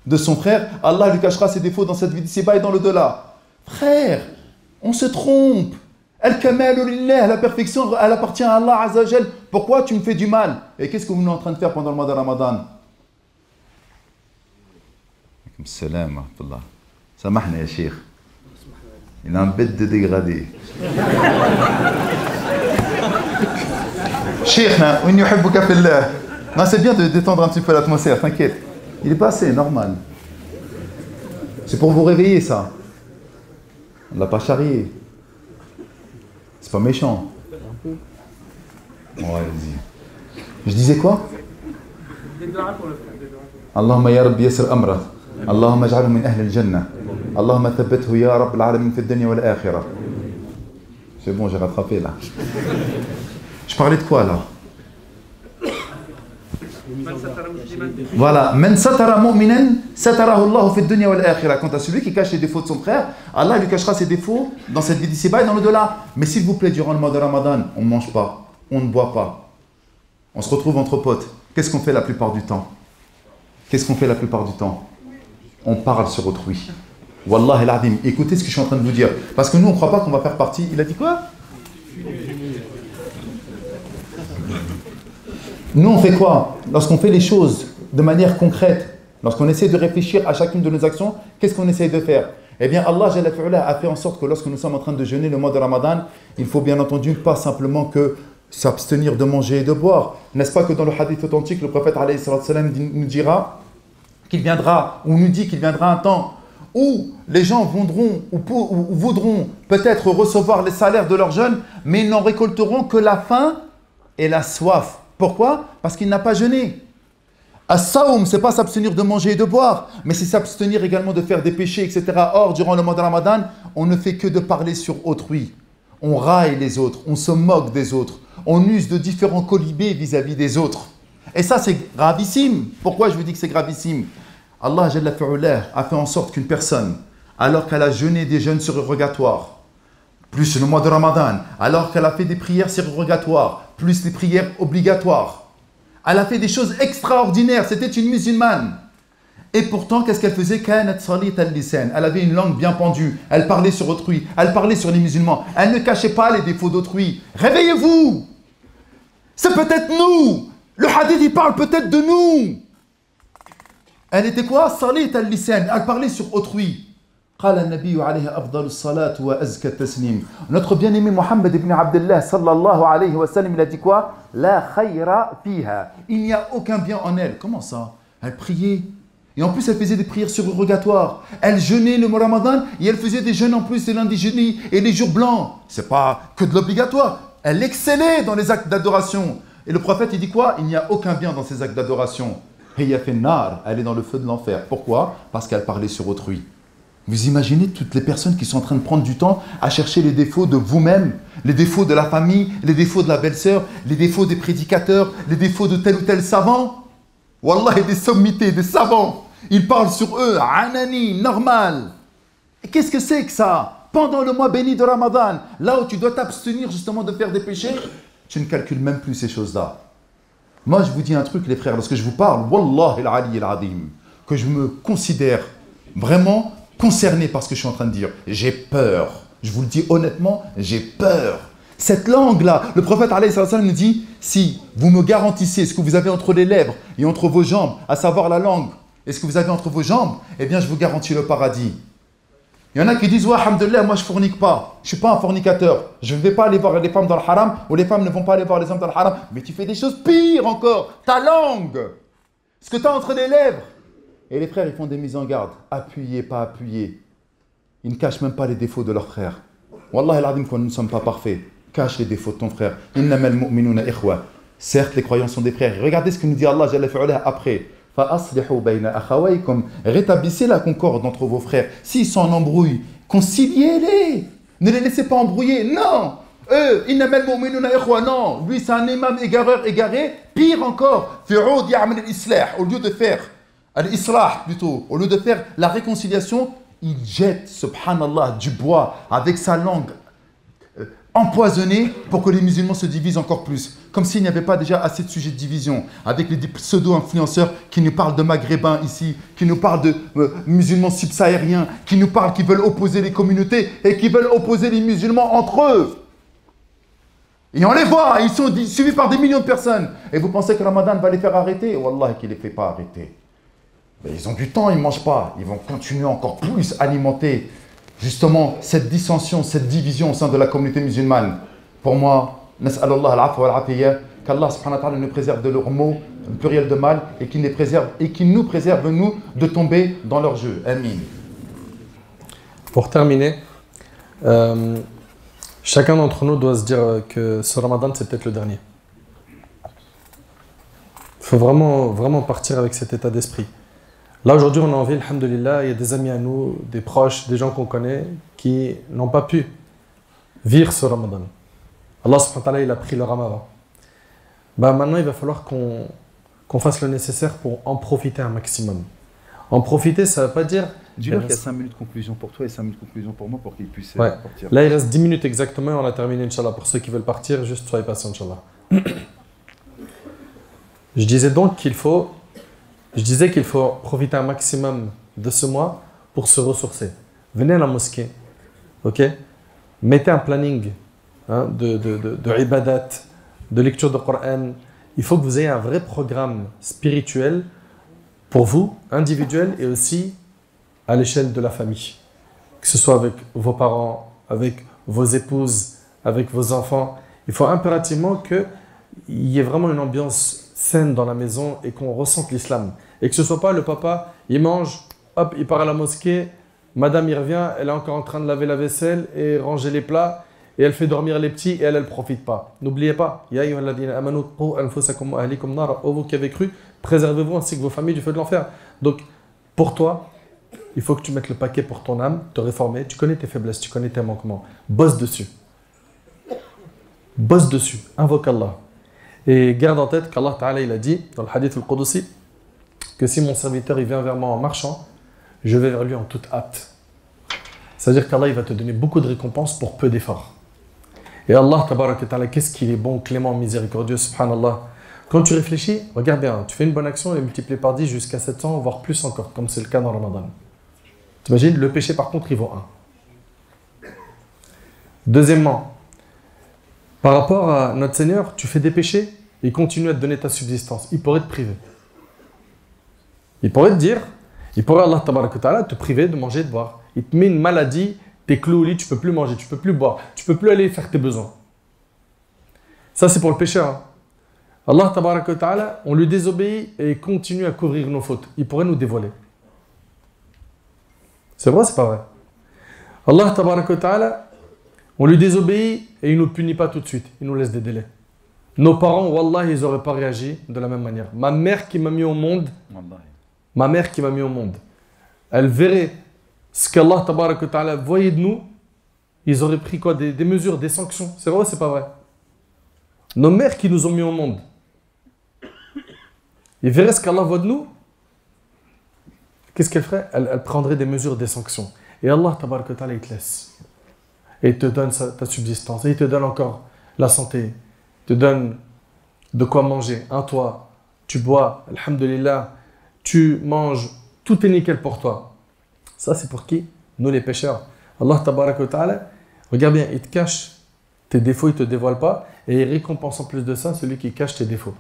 de son frère, Allah lui cachera ses défauts dans cette vie d'ici-bas et dans l'au-delà. Frère, on se trompe. Al-kamalu lillah, la perfection, elle appartient à Allah Azza wa Jal. Pourquoi tu me fais du mal? Et qu'est-ce que vous êtes en train de faire pendant le mois de Ramadan? Salam wa rahmatullah. Samahna ya Cheikh. Il a un bête de dégradé. Cheikhna, non, c'est bien de détendre un petit peu l'atmosphère, t'inquiète. Il est passé, normal. C'est pour vous réveiller, ça. On ne l'a pas charrié. C'est pas méchant. Ouais, vas-y. Je disais quoi? Allahumma ya Rabbi yasir amra. Allahumma ij'alhu min ahli al-jannah. Allahumma thabbathu ya Rabb al-alamin fi ad-dunya wal akhirah. C'est bon, j'ai rattrapé là. Je parlais de quoi là? Voilà. Man satara mu'minan satarahu Allahu fi ad-dunya wal akhirah. Quant à celui qui cache les défauts de son frère, Allah lui cachera ses défauts dans cette vie d'ici-bas et dans l'au-delà. Mais s'il vous plaît, durant le mois de Ramadan, on ne mange pas, on ne boit pas. On se retrouve entre potes. Qu'est-ce qu'on fait la plupart du temps? Qu'est-ce qu'on fait la plupart du temps? On parle sur autrui. Wallah el-Adim, écoutez ce que je suis en train de vous dire. Parce que nous, on ne croit pas qu'on va faire partie. Il a dit quoi? Nous, on fait quoi? Lorsqu'on fait les choses de manière concrète, lorsqu'on essaie de réfléchir à chacune de nos actions, qu'est-ce qu'on essaie de faire? Eh bien, Allah Jalla fi'ala a fait en sorte que lorsque nous sommes en train de jeûner le mois de Ramadan, il faut bien entendu pas simplement que s'abstenir de manger et de boire. N'est-ce pas que dans le hadith authentique, le prophète alayhi salam nous dira qu'il viendra, ou nous dit qu'il viendra un temps où les gens voudront peut-être recevoir les salaires de leur jeûne, mais ils n'en récolteront que la faim et la soif. Pourquoi? Parce qu'il n'a pas jeûné. As-sawm, c'est pas s'abstenir de manger et de boire, mais c'est s'abstenir également de faire des péchés, etc. Or, durant le mois de Ramadan, on ne fait que de parler sur autrui. On raille les autres, on se moque des autres, on use de différents colibés vis-à-vis des autres. Et ça, c'est gravissime. Pourquoi je vous dis que c'est gravissime? Allah Jalla fi'ala a fait en sorte qu'une personne, alors qu'elle a jeûné des jeûnes surrogatoires, plus le mois de Ramadan, alors qu'elle a fait des prières surrogatoires, plus les prières obligatoires, elle a fait des choses extraordinaires, c'était une musulmane. Et pourtant, qu'est-ce qu'elle faisait? Kanat salit al-lisan. Elle avait une langue bien pendue, elle parlait sur autrui, elle parlait sur les musulmans, elle ne cachait pas les défauts d'autrui. Réveillez-vous! C'est peut-être nous! Le hadith, il parle peut-être de nous! Elle était quoi? Salit al-lisan. Elle parlait sur autrui. Notre bien-aimé Mohammed ibn Abdullah sallallahu alayhi wa sallam, il a dit quoi? La khayra fiha. Il n'y a aucun bien en elle. Comment ça? Elle priait. Et en plus, elle faisait des prières surrogatoires. Elle jeûnait le mois Ramadan et elle faisait des jeûnes en plus les lundis, jeudis et les jours blancs. C'est pas que de l'obligatoire. Elle excellait dans les actes d'adoration. Et le prophète, il dit quoi? Il n'y a aucun bien dans ces actes d'adoration. Et il a fait nar, elle est dans le feu de l'enfer. Pourquoi? Parce qu'elle parlait sur autrui. Vous imaginez toutes les personnes qui sont en train de prendre du temps à chercher les défauts de vous-même, les défauts de la famille, les défauts de la belle-sœur, les défauts des prédicateurs, les défauts de tel ou tel savant. Wallah, des sommités, des savants. Ils parlent sur eux, anani, normal. Et qu'est-ce que c'est que ça? Pendant le mois béni de Ramadan, là où tu dois t'abstenir justement de faire des péchés, tu ne calcules même plus ces choses-là. Moi, je vous dis un truc, les frères, lorsque je vous parle, Wallah al-Ali al-Adim, que je me considère vraiment concerné par ce que je suis en train de dire. J'ai peur Je vous le dis honnêtement, j'ai peur. Cette langue-là, le prophète alayhi salam nous dit, si vous me garantissez ce que vous avez entre les lèvres et entre vos jambes, à savoir la langue, et ce que vous avez entre vos jambes, eh bien je vous garantis le paradis. Il y en a qui disent, ouais, alhamdoulilah, moi je ne fornique pas, je ne suis pas un fornicateur, je ne vais pas aller voir les femmes dans le haram, ou les femmes ne vont pas aller voir les hommes dans le haram, mais tu fais des choses pires encore, ta langue, ce que tu as entre les lèvres. Et les frères, ils font des mises en garde, appuyez, pas appuyez. Ils ne cachent même pas les défauts de leurs frères. Wallah al-adim, quand nous ne sommes pas parfaits, cache les défauts de ton frère. Innamal mu'minuna ikhwa. Certes, les croyants sont des frères. Regardez ce que nous dit Allah Jalla fi'ala après. Fa'aslihu bayna akhawaykum. Rétablissez la concorde entre vos frères. S'ils sont en embrouille, conciliez-les. Ne les laissez pas embrouiller. Non. Eux, innamal mu'minuna ikhwa. Non. Lui, c'est un imam égareur, égaré. Pire encore. Fi'oud ya'mal al-islah. Au lieu de faire al-islah plutôt, au lieu de faire la réconciliation, il jette, subhanallah, du bois avec sa langue empoisonnée pour que les musulmans se divisent encore plus. Comme s'il n'y avait pas déjà assez de sujets de division. Avec les pseudo-influenceurs qui nous parlent de maghrébins ici, qui nous parlent de musulmans subsahariens, qui nous parlent, qui veulent opposer les communautés et qui veulent opposer les musulmans entre eux. Et on les voit, ils sont suivis par des millions de personnes. Et vous pensez que Ramadan va les faire arrêter? Wallah, qu'il ne les fait pas arrêter. Mais ils ont du temps, ils ne mangent pas. Ils vont continuer encore plus à alimenter justement cette dissension, cette division au sein de la communauté musulmane. Pour moi, nas'alallah al-afwa wal-afiyya, qu'Allah subhanahu wa ta'ala nous préserve de leurs mots, un pluriel de mal, et qu'il nous préserve, nous, de tomber dans leur jeu. Amin. Pour terminer, chacun d'entre nous doit se dire que ce Ramadan, c'est peut-être le dernier. Il faut vraiment partir avec cet état d'esprit. Là, aujourd'hui, on est en ville, alhamdoulilah, il y a des amis à nous, des proches, des gens qu'on connaît, qui n'ont pas pu vivre ce Ramadan. Allah subhanahu wa ta'ala, il a pris le Ramadan. Maintenant, il va falloir qu'on fasse le nécessaire pour en profiter un maximum. En profiter, ça ne veut pas dire... Dis-leur qu'il y a 5 minutes de conclusion pour toi et 5 minutes de conclusion pour moi pour qu'ils puissent partir. Là, il reste 10 minutes exactement et on a terminé, Inch'Allah. Pour ceux qui veulent partir, juste soyez patients, Inch'Allah. Je disais qu'il faut profiter un maximum de ce mois pour se ressourcer. Venez à la mosquée, ok? Mettez un planning de ibadat, de lecture de Coran. Il faut que vous ayez un vrai programme spirituel pour vous, individuel et aussi à l'échelle de la famille. Que ce soit avec vos parents, avec vos épouses, avec vos enfants. Il faut impérativement qu'il y ait vraiment une ambiance saine dans la maison et qu'on ressente l'islam. Et que ce ne soit pas le papa, il mange, hop, il part à la mosquée, madame il revient, elle est encore en train de laver la vaisselle et ranger les plats et elle fait dormir les petits et elle ne profite pas. N'oubliez pas, Ya ayyuhalladhina amanu qu anfusakum wa ahlikum nar, ô vous qui avez cru, préservez-vous ainsi que vos familles du feu de l'enfer. Donc, pour toi, il faut que tu mettes le paquet pour ton âme, te réformer, tu connais tes faiblesses, tu connais tes manquements, bosse dessus. Bosse dessus, invoque Allah. Et garde en tête qu'Allah Ta'ala il a dit dans le hadith al-Qudusi que si mon serviteur il vient vers moi en marchant, je vais vers lui en toute hâte. C'est-à-dire qu'Allah il va te donner beaucoup de récompenses pour peu d'efforts. Et Allah Ta'ala, qu'est-ce qu'il est bon, clément, miséricordieux, subhanallah. Quand tu réfléchis, regarde bien, tu fais une bonne action et multiplié par 10 jusqu'à 700, voire plus encore, comme c'est le cas dans Ramadan. T'imagines, le péché par contre il vaut 1. Deuxièmement, par rapport à notre Seigneur, tu fais des péchés, il continue à te donner ta subsistance. Il pourrait te priver. Il pourrait te dire, il pourrait Allah Ta'ala te priver de manger et de boire. Il te met une maladie, t'es cloué au lit, tu ne peux plus manger, tu ne peux plus boire, tu ne peux plus aller faire tes besoins. Ça c'est pour le pécheur. Hein. Allah Ta'ala, on lui désobéit et il continue à couvrir nos fautes. Il pourrait nous dévoiler. C'est vrai, c'est pas vrai. Allah Ta'ala, on lui désobéit et il ne nous punit pas tout de suite. Il nous laisse des délais. Nos parents, wallah, ils n'auraient pas réagi de la même manière. Ma mère qui m'a mis au monde, elle verrait ce qu'Allah Ta'ala voyait de nous, ils auraient pris quoi? Des mesures, des sanctions. C'est vrai ou c'est pas vrai? Nos mères qui nous ont mis au monde, ils verraient ce qu'Allah voit de nous. Qu'est-ce qu'elle ferait? Elle prendrait des mesures, des sanctions. Et Allah Ta'ala, il te laisse. Et il te donne ta subsistance. Et il te donne encore la santé. Il te donne de quoi manger. Un toit. Tu bois. Alhamdulillah. Tu manges. Tout est nickel pour toi. Ça, c'est pour qui? Nous, les pécheurs. Allah Ta'ala, Regarde bien, il te cache tes défauts, il ne te dévoile pas, et il récompense en plus de ça celui qui cache tes défauts.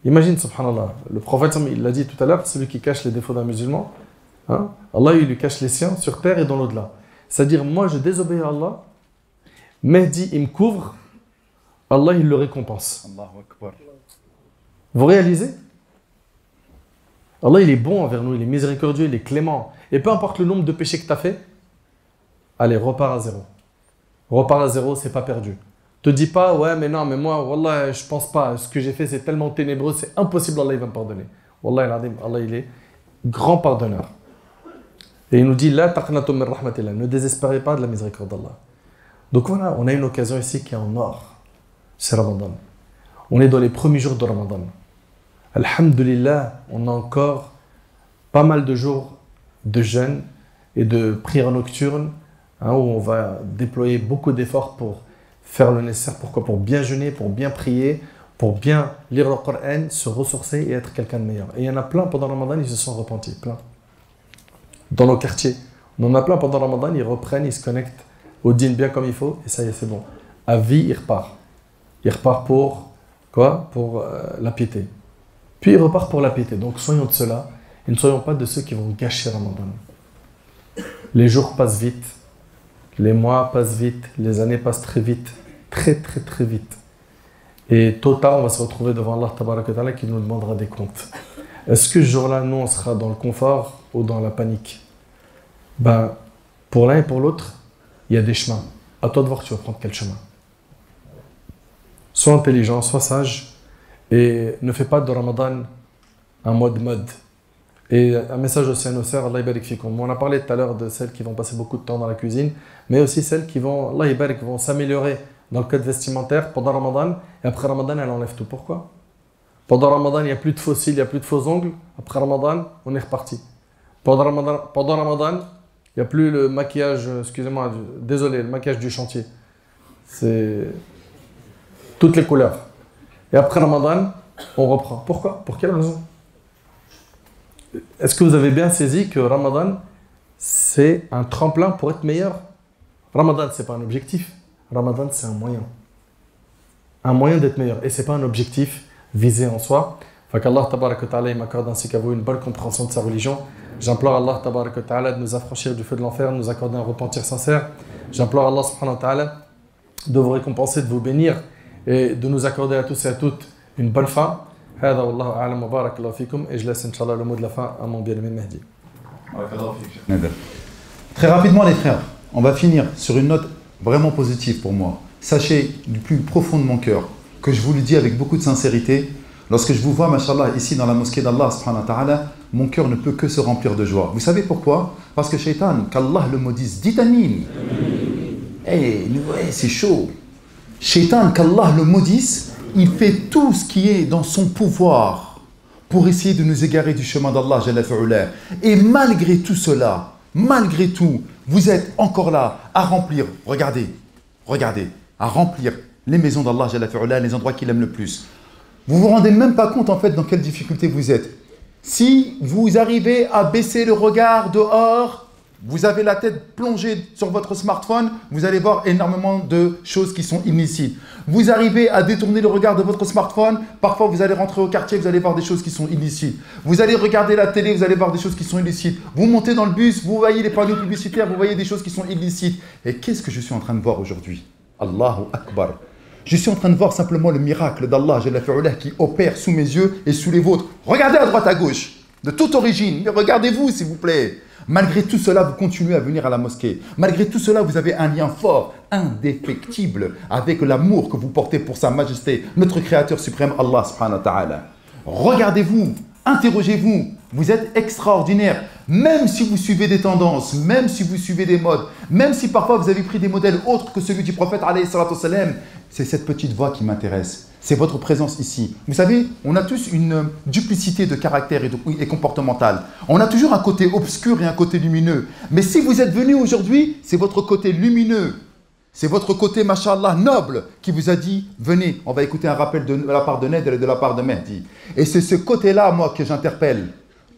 Imagine, subhanallah, le prophète, il l'a dit tout à l'heure, celui qui cache les défauts d'un musulman, hein, Allah il lui cache les siens sur terre et dans l'au-delà. C'est-à-dire, moi je désobéis à Allah, Mehdi il me couvre, Allah il le récompense. Allahu Akbar. Vous réalisez? Allah il est bon envers nous, il est miséricordieux, il est clément. Et peu importe le nombre de péchés que tu as fait, allez, repars à zéro. Repars à zéro, c'est pas perdu. Te dis pas, ouais, mais non, mais moi, wallah, je pense pas. Ce que j'ai fait, c'est tellement ténébreux, c'est impossible, Allah, il va me pardonner. Wallah, Allah, il est grand pardonneur. Et il nous dit, la taqnatu min rahmatillah, ne désespérez pas de la miséricorde d'Allah. Donc voilà, on a une occasion ici qui est en or. C'est Ramadan. On est dans les premiers jours de Ramadan. Alhamdulillah, on a encore pas mal de jours de jeûne et de prières nocturnes, hein, où on va déployer beaucoup d'efforts pour faire le nécessaire. Pourquoi? Pour bien jeûner, pour bien prier, pour bien lire le Coran, se ressourcer et être quelqu'un de meilleur. Et il y en a plein pendant Ramadan, ils se sont repentis, plein. Dans nos quartiers. On en a plein pendant Ramadan, ils reprennent, ils se connectent au dîn bien comme il faut, et ça y est, c'est bon. À vie, il repart. Il repart pour quoi? Pour la piété. Puis il repart pour la piété. Donc soyons de cela, et ne soyons pas de ceux qui vont gâcher Ramadan. Les jours passent vite, les mois passent vite, les années passent très vite, très très très vite. Et tôt ou tard, on va se retrouver devant Allah Tabaraka wa Ta'ala qui nous demandera des comptes. Est-ce que ce jour-là, nous, on sera dans le confort ou dans la panique? Ben, pour l'un et pour l'autre, il y a des chemins. À toi de voir tu vas prendre quel chemin. Sois intelligent, sois sage et ne fais pas de Ramadan un mois de mode. Et un message aussi à nos sœurs, Allah yabarik fikoum. On a parlé tout à l'heure de celles qui vont passer beaucoup de temps dans la cuisine, mais aussi celles qui vont, Allah yabarik, vont s'améliorer dans le code vestimentaire pendant Ramadan, et après Ramadan, elle enlève tout. Pourquoi? Pendant Ramadan, il n'y a plus de faux cils, il n'y a plus de faux ongles. Après Ramadan, on est reparti. Pendant Ramadan, il n'y a plus le maquillage, excusez-moi, désolé, le maquillage du chantier. C'est toutes les couleurs. Et après Ramadan, on reprend. Pourquoi? Pour quelle raison? Est-ce que vous avez bien saisi que Ramadan, c'est un tremplin pour être meilleur? Ramadan, ce n'est pas un objectif. Ramadan, c'est un moyen. Un moyen d'être meilleur. Et ce n'est pas un objectif visé en soi. Qu'Allah Tabaraka wa Ta'ala m'accorde ainsi qu'à vous une bonne compréhension de sa religion. J'implore Allah Tabaraka wa Ta'ala de nous affranchir du feu de l'enfer, de nous accorder un repentir sincère. J'implore Allah Subhanahu wa Ta'ala de vous récompenser, de vous bénir et de nous accorder à tous et à toutes une bonne fin. هذا والله أعلم وبارك الله فيكم. Et je laisse Inch'Allah le mot de la fin à mon bien-aimé Mehdi. Très rapidement les frères, on va finir sur une note vraiment positive pour moi. Sachez du plus profond de mon cœur que je vous le dis avec beaucoup de sincérité. Lorsque je vous vois, mashallah, ici dans la mosquée d'Allah, subhanahu wa ta'ala, mon cœur ne peut que se remplir de joie. Vous savez pourquoi? Parce que Shaitan, qu'Allah le maudisse, dites amin. C'est chaud. Shaitan, qu'Allah le maudisse, il fait tout ce qui est dans son pouvoir pour essayer de nous égarer du chemin d'Allah. Et malgré tout cela, malgré tout, vous êtes encore là à remplir, regardez, à remplir les maisons d'Allah, les endroits qu'il aime le plus. Vous ne vous rendez même pas compte en fait dans quelle difficulté vous êtes. Si vous arrivez à baisser le regard dehors, vous avez la tête plongée sur votre smartphone, vous allez voir énormément de choses qui sont illicites. Vous arrivez à détourner le regard de votre smartphone, parfois vous allez rentrer au quartier, vous allez voir des choses qui sont illicites. Vous allez regarder la télé, vous allez voir des choses qui sont illicites. Vous montez dans le bus, vous voyez les panneaux publicitaires, vous voyez des choses qui sont illicites. Et qu'est-ce que je suis en train de voir aujourd'hui? Allahu Akbar. Je suis en train de voir simplement le miracle d'Allah qui opère sous mes yeux et sous les vôtres. Regardez à droite, à gauche, de toute origine, mais regardez-vous s'il vous plaît. Malgré tout cela, vous continuez à venir à la mosquée. Malgré tout cela, vous avez un lien fort, indéfectible, avec l'amour que vous portez pour sa majesté, notre créateur suprême, Allah subhanahu wa ta'ala. Regardez-vous, interrogez-vous, vous êtes extraordinaire. Même si vous suivez des tendances, même si vous suivez des modes, même si parfois vous avez pris des modèles autres que celui du prophète, alayhi salatu wassalam, c'est cette petite voix qui m'intéresse. C'est votre présence ici. Vous savez, on a tous une duplicité de caractère et comportemental. On a toujours un côté obscur et un côté lumineux. Mais si vous êtes venu aujourd'hui, c'est votre côté lumineux. C'est votre côté, mashallah, noble, qui vous a dit, venez, on va écouter un rappel de la part de Ned et de la part de Mehdi. Et c'est ce côté-là, moi, que j'interpelle.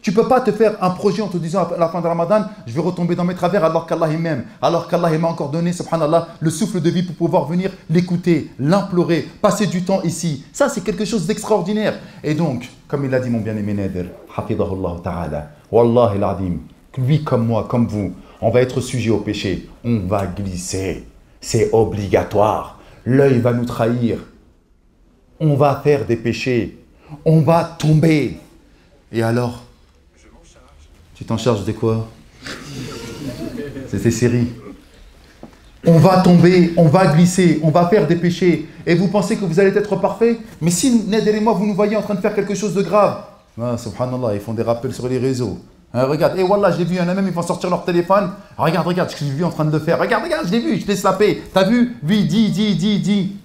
Tu ne peux pas te faire un projet en te disant à la fin de Ramadan, je vais retomber dans mes travers alors qu'Allah m'aime, alors qu'Allah m'a encore donné, subhanallah, le souffle de vie pour pouvoir venir l'écouter, l'implorer, passer du temps ici. Ça, c'est quelque chose d'extraordinaire. Et donc, comme il l'a dit mon bien-aimé Nader, hafidahullah ta'ala, wallahi l'adim, lui comme moi, comme vous, on va être sujet au péché, on va glisser. C'est obligatoire. L'œil va nous trahir. On va faire des péchés. On va tomber. Et alors, tu t'en charges de quoi? C'est tes séries. On va tomber, on va glisser, on va faire des péchés. Et vous pensez que vous allez être parfait? Mais si, Nader et moi, vous nous voyez en train de faire quelque chose de grave, ah, subhanallah, ils font des rappels sur les réseaux. Hein, regarde, et voilà, je l'ai vu, il y en a même, ils vont sortir leur téléphone. Regarde, ce que j'ai vu en train de le faire. Regarde, je l'ai vu, je l'ai slappé. T'as vu? Oui, dis.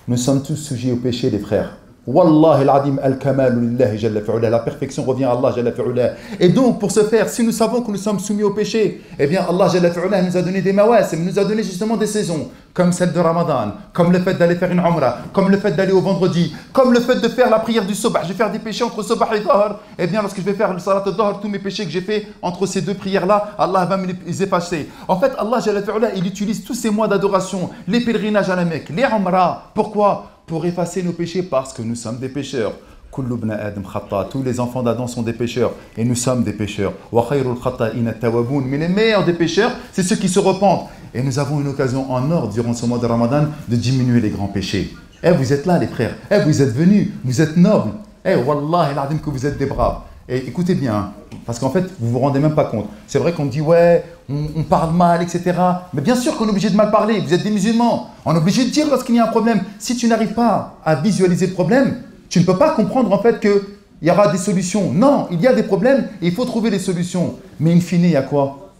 Nous sommes tous sujets au péché, les frères. Wallahi al-adim al-kamalu lillahi jalla fi'ula. La perfection revient à Allah jalla fi'ula. Et donc, pour ce faire, si nous savons que nous sommes soumis au péché, eh bien, Allah jalla fi'ula nous a donné des mawasim, nous a donné justement des saisons, comme celle de Ramadan, comme le fait d'aller faire une umrah, comme le fait d'aller au vendredi, comme le fait de faire la prière du subh. Je vais faire des péchés entre subh et dhahr. Eh bien, lorsque je vais faire le salat al-dhahr, tous mes péchés que j'ai fait entre ces deux prières-là, Allah va me les effacer. En fait, Allah jalla fi'ula, il utilise tous ces mois d'adoration, les pèlerinages à la Mecque, les umrah. Pourquoi? Pour effacer nos péchés, parce que nous sommes des pécheurs. Tous les enfants d'Adam sont des pécheurs et nous sommes des pécheurs. Mais les meilleurs des pécheurs, c'est ceux qui se repentent. Et nous avons une occasion en or durant ce mois de Ramadan de diminuer les grands péchés. Vous êtes là les frères, vous êtes venus, vous êtes nobles. Wallah, il que vous êtes des braves. Et écoutez bien, parce qu'en fait, vous vous rendez même pas compte. C'est vrai qu'on dit, on parle mal, etc. Mais bien sûr qu'on est obligé de mal parler. Vous êtes des musulmans. On est obligé de dire lorsqu'il y a un problème. Si tu n'arrives pas à visualiser le problème, tu ne peux pas comprendre en fait qu'il y aura des solutions. Non, il y a des problèmes et il faut trouver des solutions. Mais in fine, il y a quoi?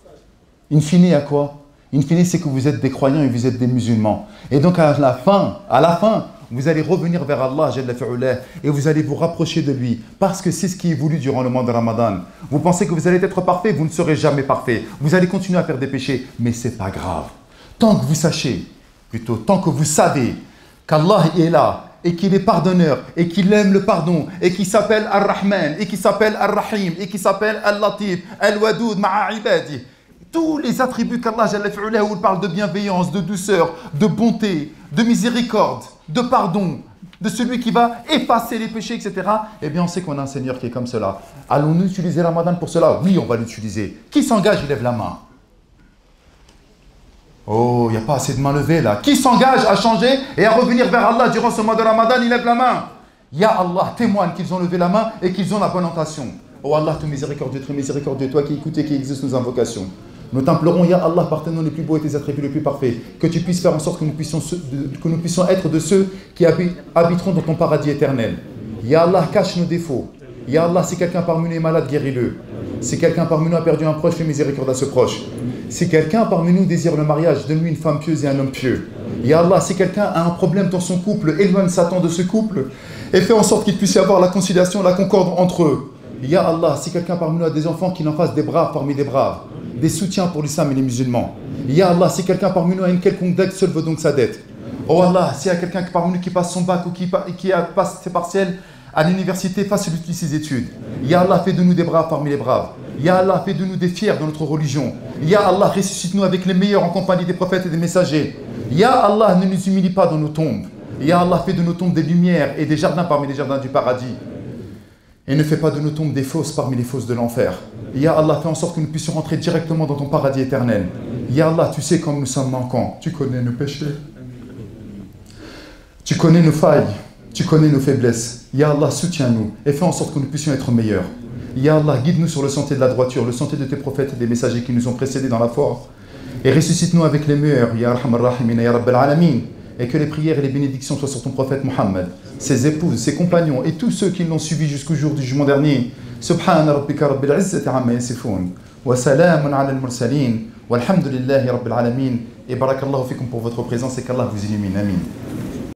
In fine, c'est que vous êtes des croyants et vous êtes des musulmans. Et donc à la fin, vous allez revenir vers Allah Jalla fi'ula, et vous allez vous rapprocher de lui parce que c'est ce qui est voulu durant le mois de Ramadan. Vous pensez que vous allez être parfait, vous ne serez jamais parfait. Vous allez continuer à faire des péchés, mais ce n'est pas grave. Tant que vous savez qu'Allah est là et qu'il est pardonneur et qu'il aime le pardon et qu'il s'appelle Ar-Rahman et qu'il s'appelle Ar-Rahim et qu'il s'appelle Al-Latif, Al-Wadoud, Ma'a Ibadi. Tous les attributs qu'Allah Jalla fi'ula, où il parle de bienveillance, de douceur, de bonté, de miséricorde, de pardon, de celui qui va effacer les péchés, etc. Eh bien, on sait qu'on a un Seigneur qui est comme cela. Allons-nous utiliser Ramadan pour cela? Oui, on va l'utiliser. Qui s'engage? Il lève la main. Oh, il n'y a pas assez de mains levées là. Qui s'engage à changer et à revenir vers Allah durant ce mois de Ramadan? Il lève la main. Ya Allah, témoigne qu'ils ont levé la main et qu'ils ont la bonne intention. Oh Allah, tout miséricordieux, toi qui écoutes et qui exauce nos invocations. Nous t'implorons, Ya Allah, par tes noms les plus beaux et tes attributs les plus parfaits, que tu puisses faire en sorte que nous puissions être de ceux qui habiteront dans ton paradis éternel. Ya Allah, cache nos défauts. Ya Allah, si quelqu'un parmi nous est malade, guéris-le. Si quelqu'un parmi nous a perdu un proche, fais miséricorde à ce proche. Si quelqu'un parmi nous désire le mariage, donne-lui une femme pieuse et un homme pieux. Ya Allah, si quelqu'un a un problème dans son couple, éloigne Satan de ce couple et fais en sorte qu'il puisse y avoir la conciliation, la concorde entre eux. Ya Allah, si quelqu'un parmi nous a des enfants, qu'il en fasse des braves parmi les braves, des soutiens pour l'islam et les musulmans. Ya Allah, si quelqu'un parmi nous a une quelconque dette, seul veut donc sa dette. Oh Allah, s'il y a quelqu'un parmi nous qui passe son bac ou qui passe ses partiels à l'université, facilite ses études. Ya Allah, fais de nous des braves parmi les braves. Ya Allah, fais de nous des fiers dans notre religion. Ya Allah, ressuscite-nous avec les meilleurs en compagnie des prophètes et des messagers. Ya Allah, ne nous humilie pas dans nos tombes. Ya Allah, fais de nos tombes des lumières et des jardins parmi les jardins du paradis. Et ne fais pas de nos tombes des fosses parmi les fosses de l'enfer. Ya Allah, fais en sorte que nous puissions rentrer directement dans ton paradis éternel. Ya Allah, tu sais comme nous sommes manquants. Tu connais nos péchés. Tu connais nos failles. Tu connais nos faiblesses. Ya Allah, soutiens-nous et fais en sorte que nous puissions être meilleurs. Ya Allah, guide-nous sur le sentier de la droiture, le sentier de tes prophètes et des messagers qui nous ont précédés dans la foi. Et ressuscite-nous avec les meilleurs. Ya Arhamar Rahimin, Ya Rabbal Alamin. Et que les prières et les bénédictions soient sur ton prophète Muhammad, ses épouses, ses compagnons et tous ceux qui l'ont suivi jusqu'au jour du jugement dernier. Subhana rabbika rabbil izzati amma yasifun. Wa salamun ala al-mursalin. Walhamdulillahi rabbil alamin. Et barakallahu fikum pour votre présence et qu'Allah vous illumine. Amin.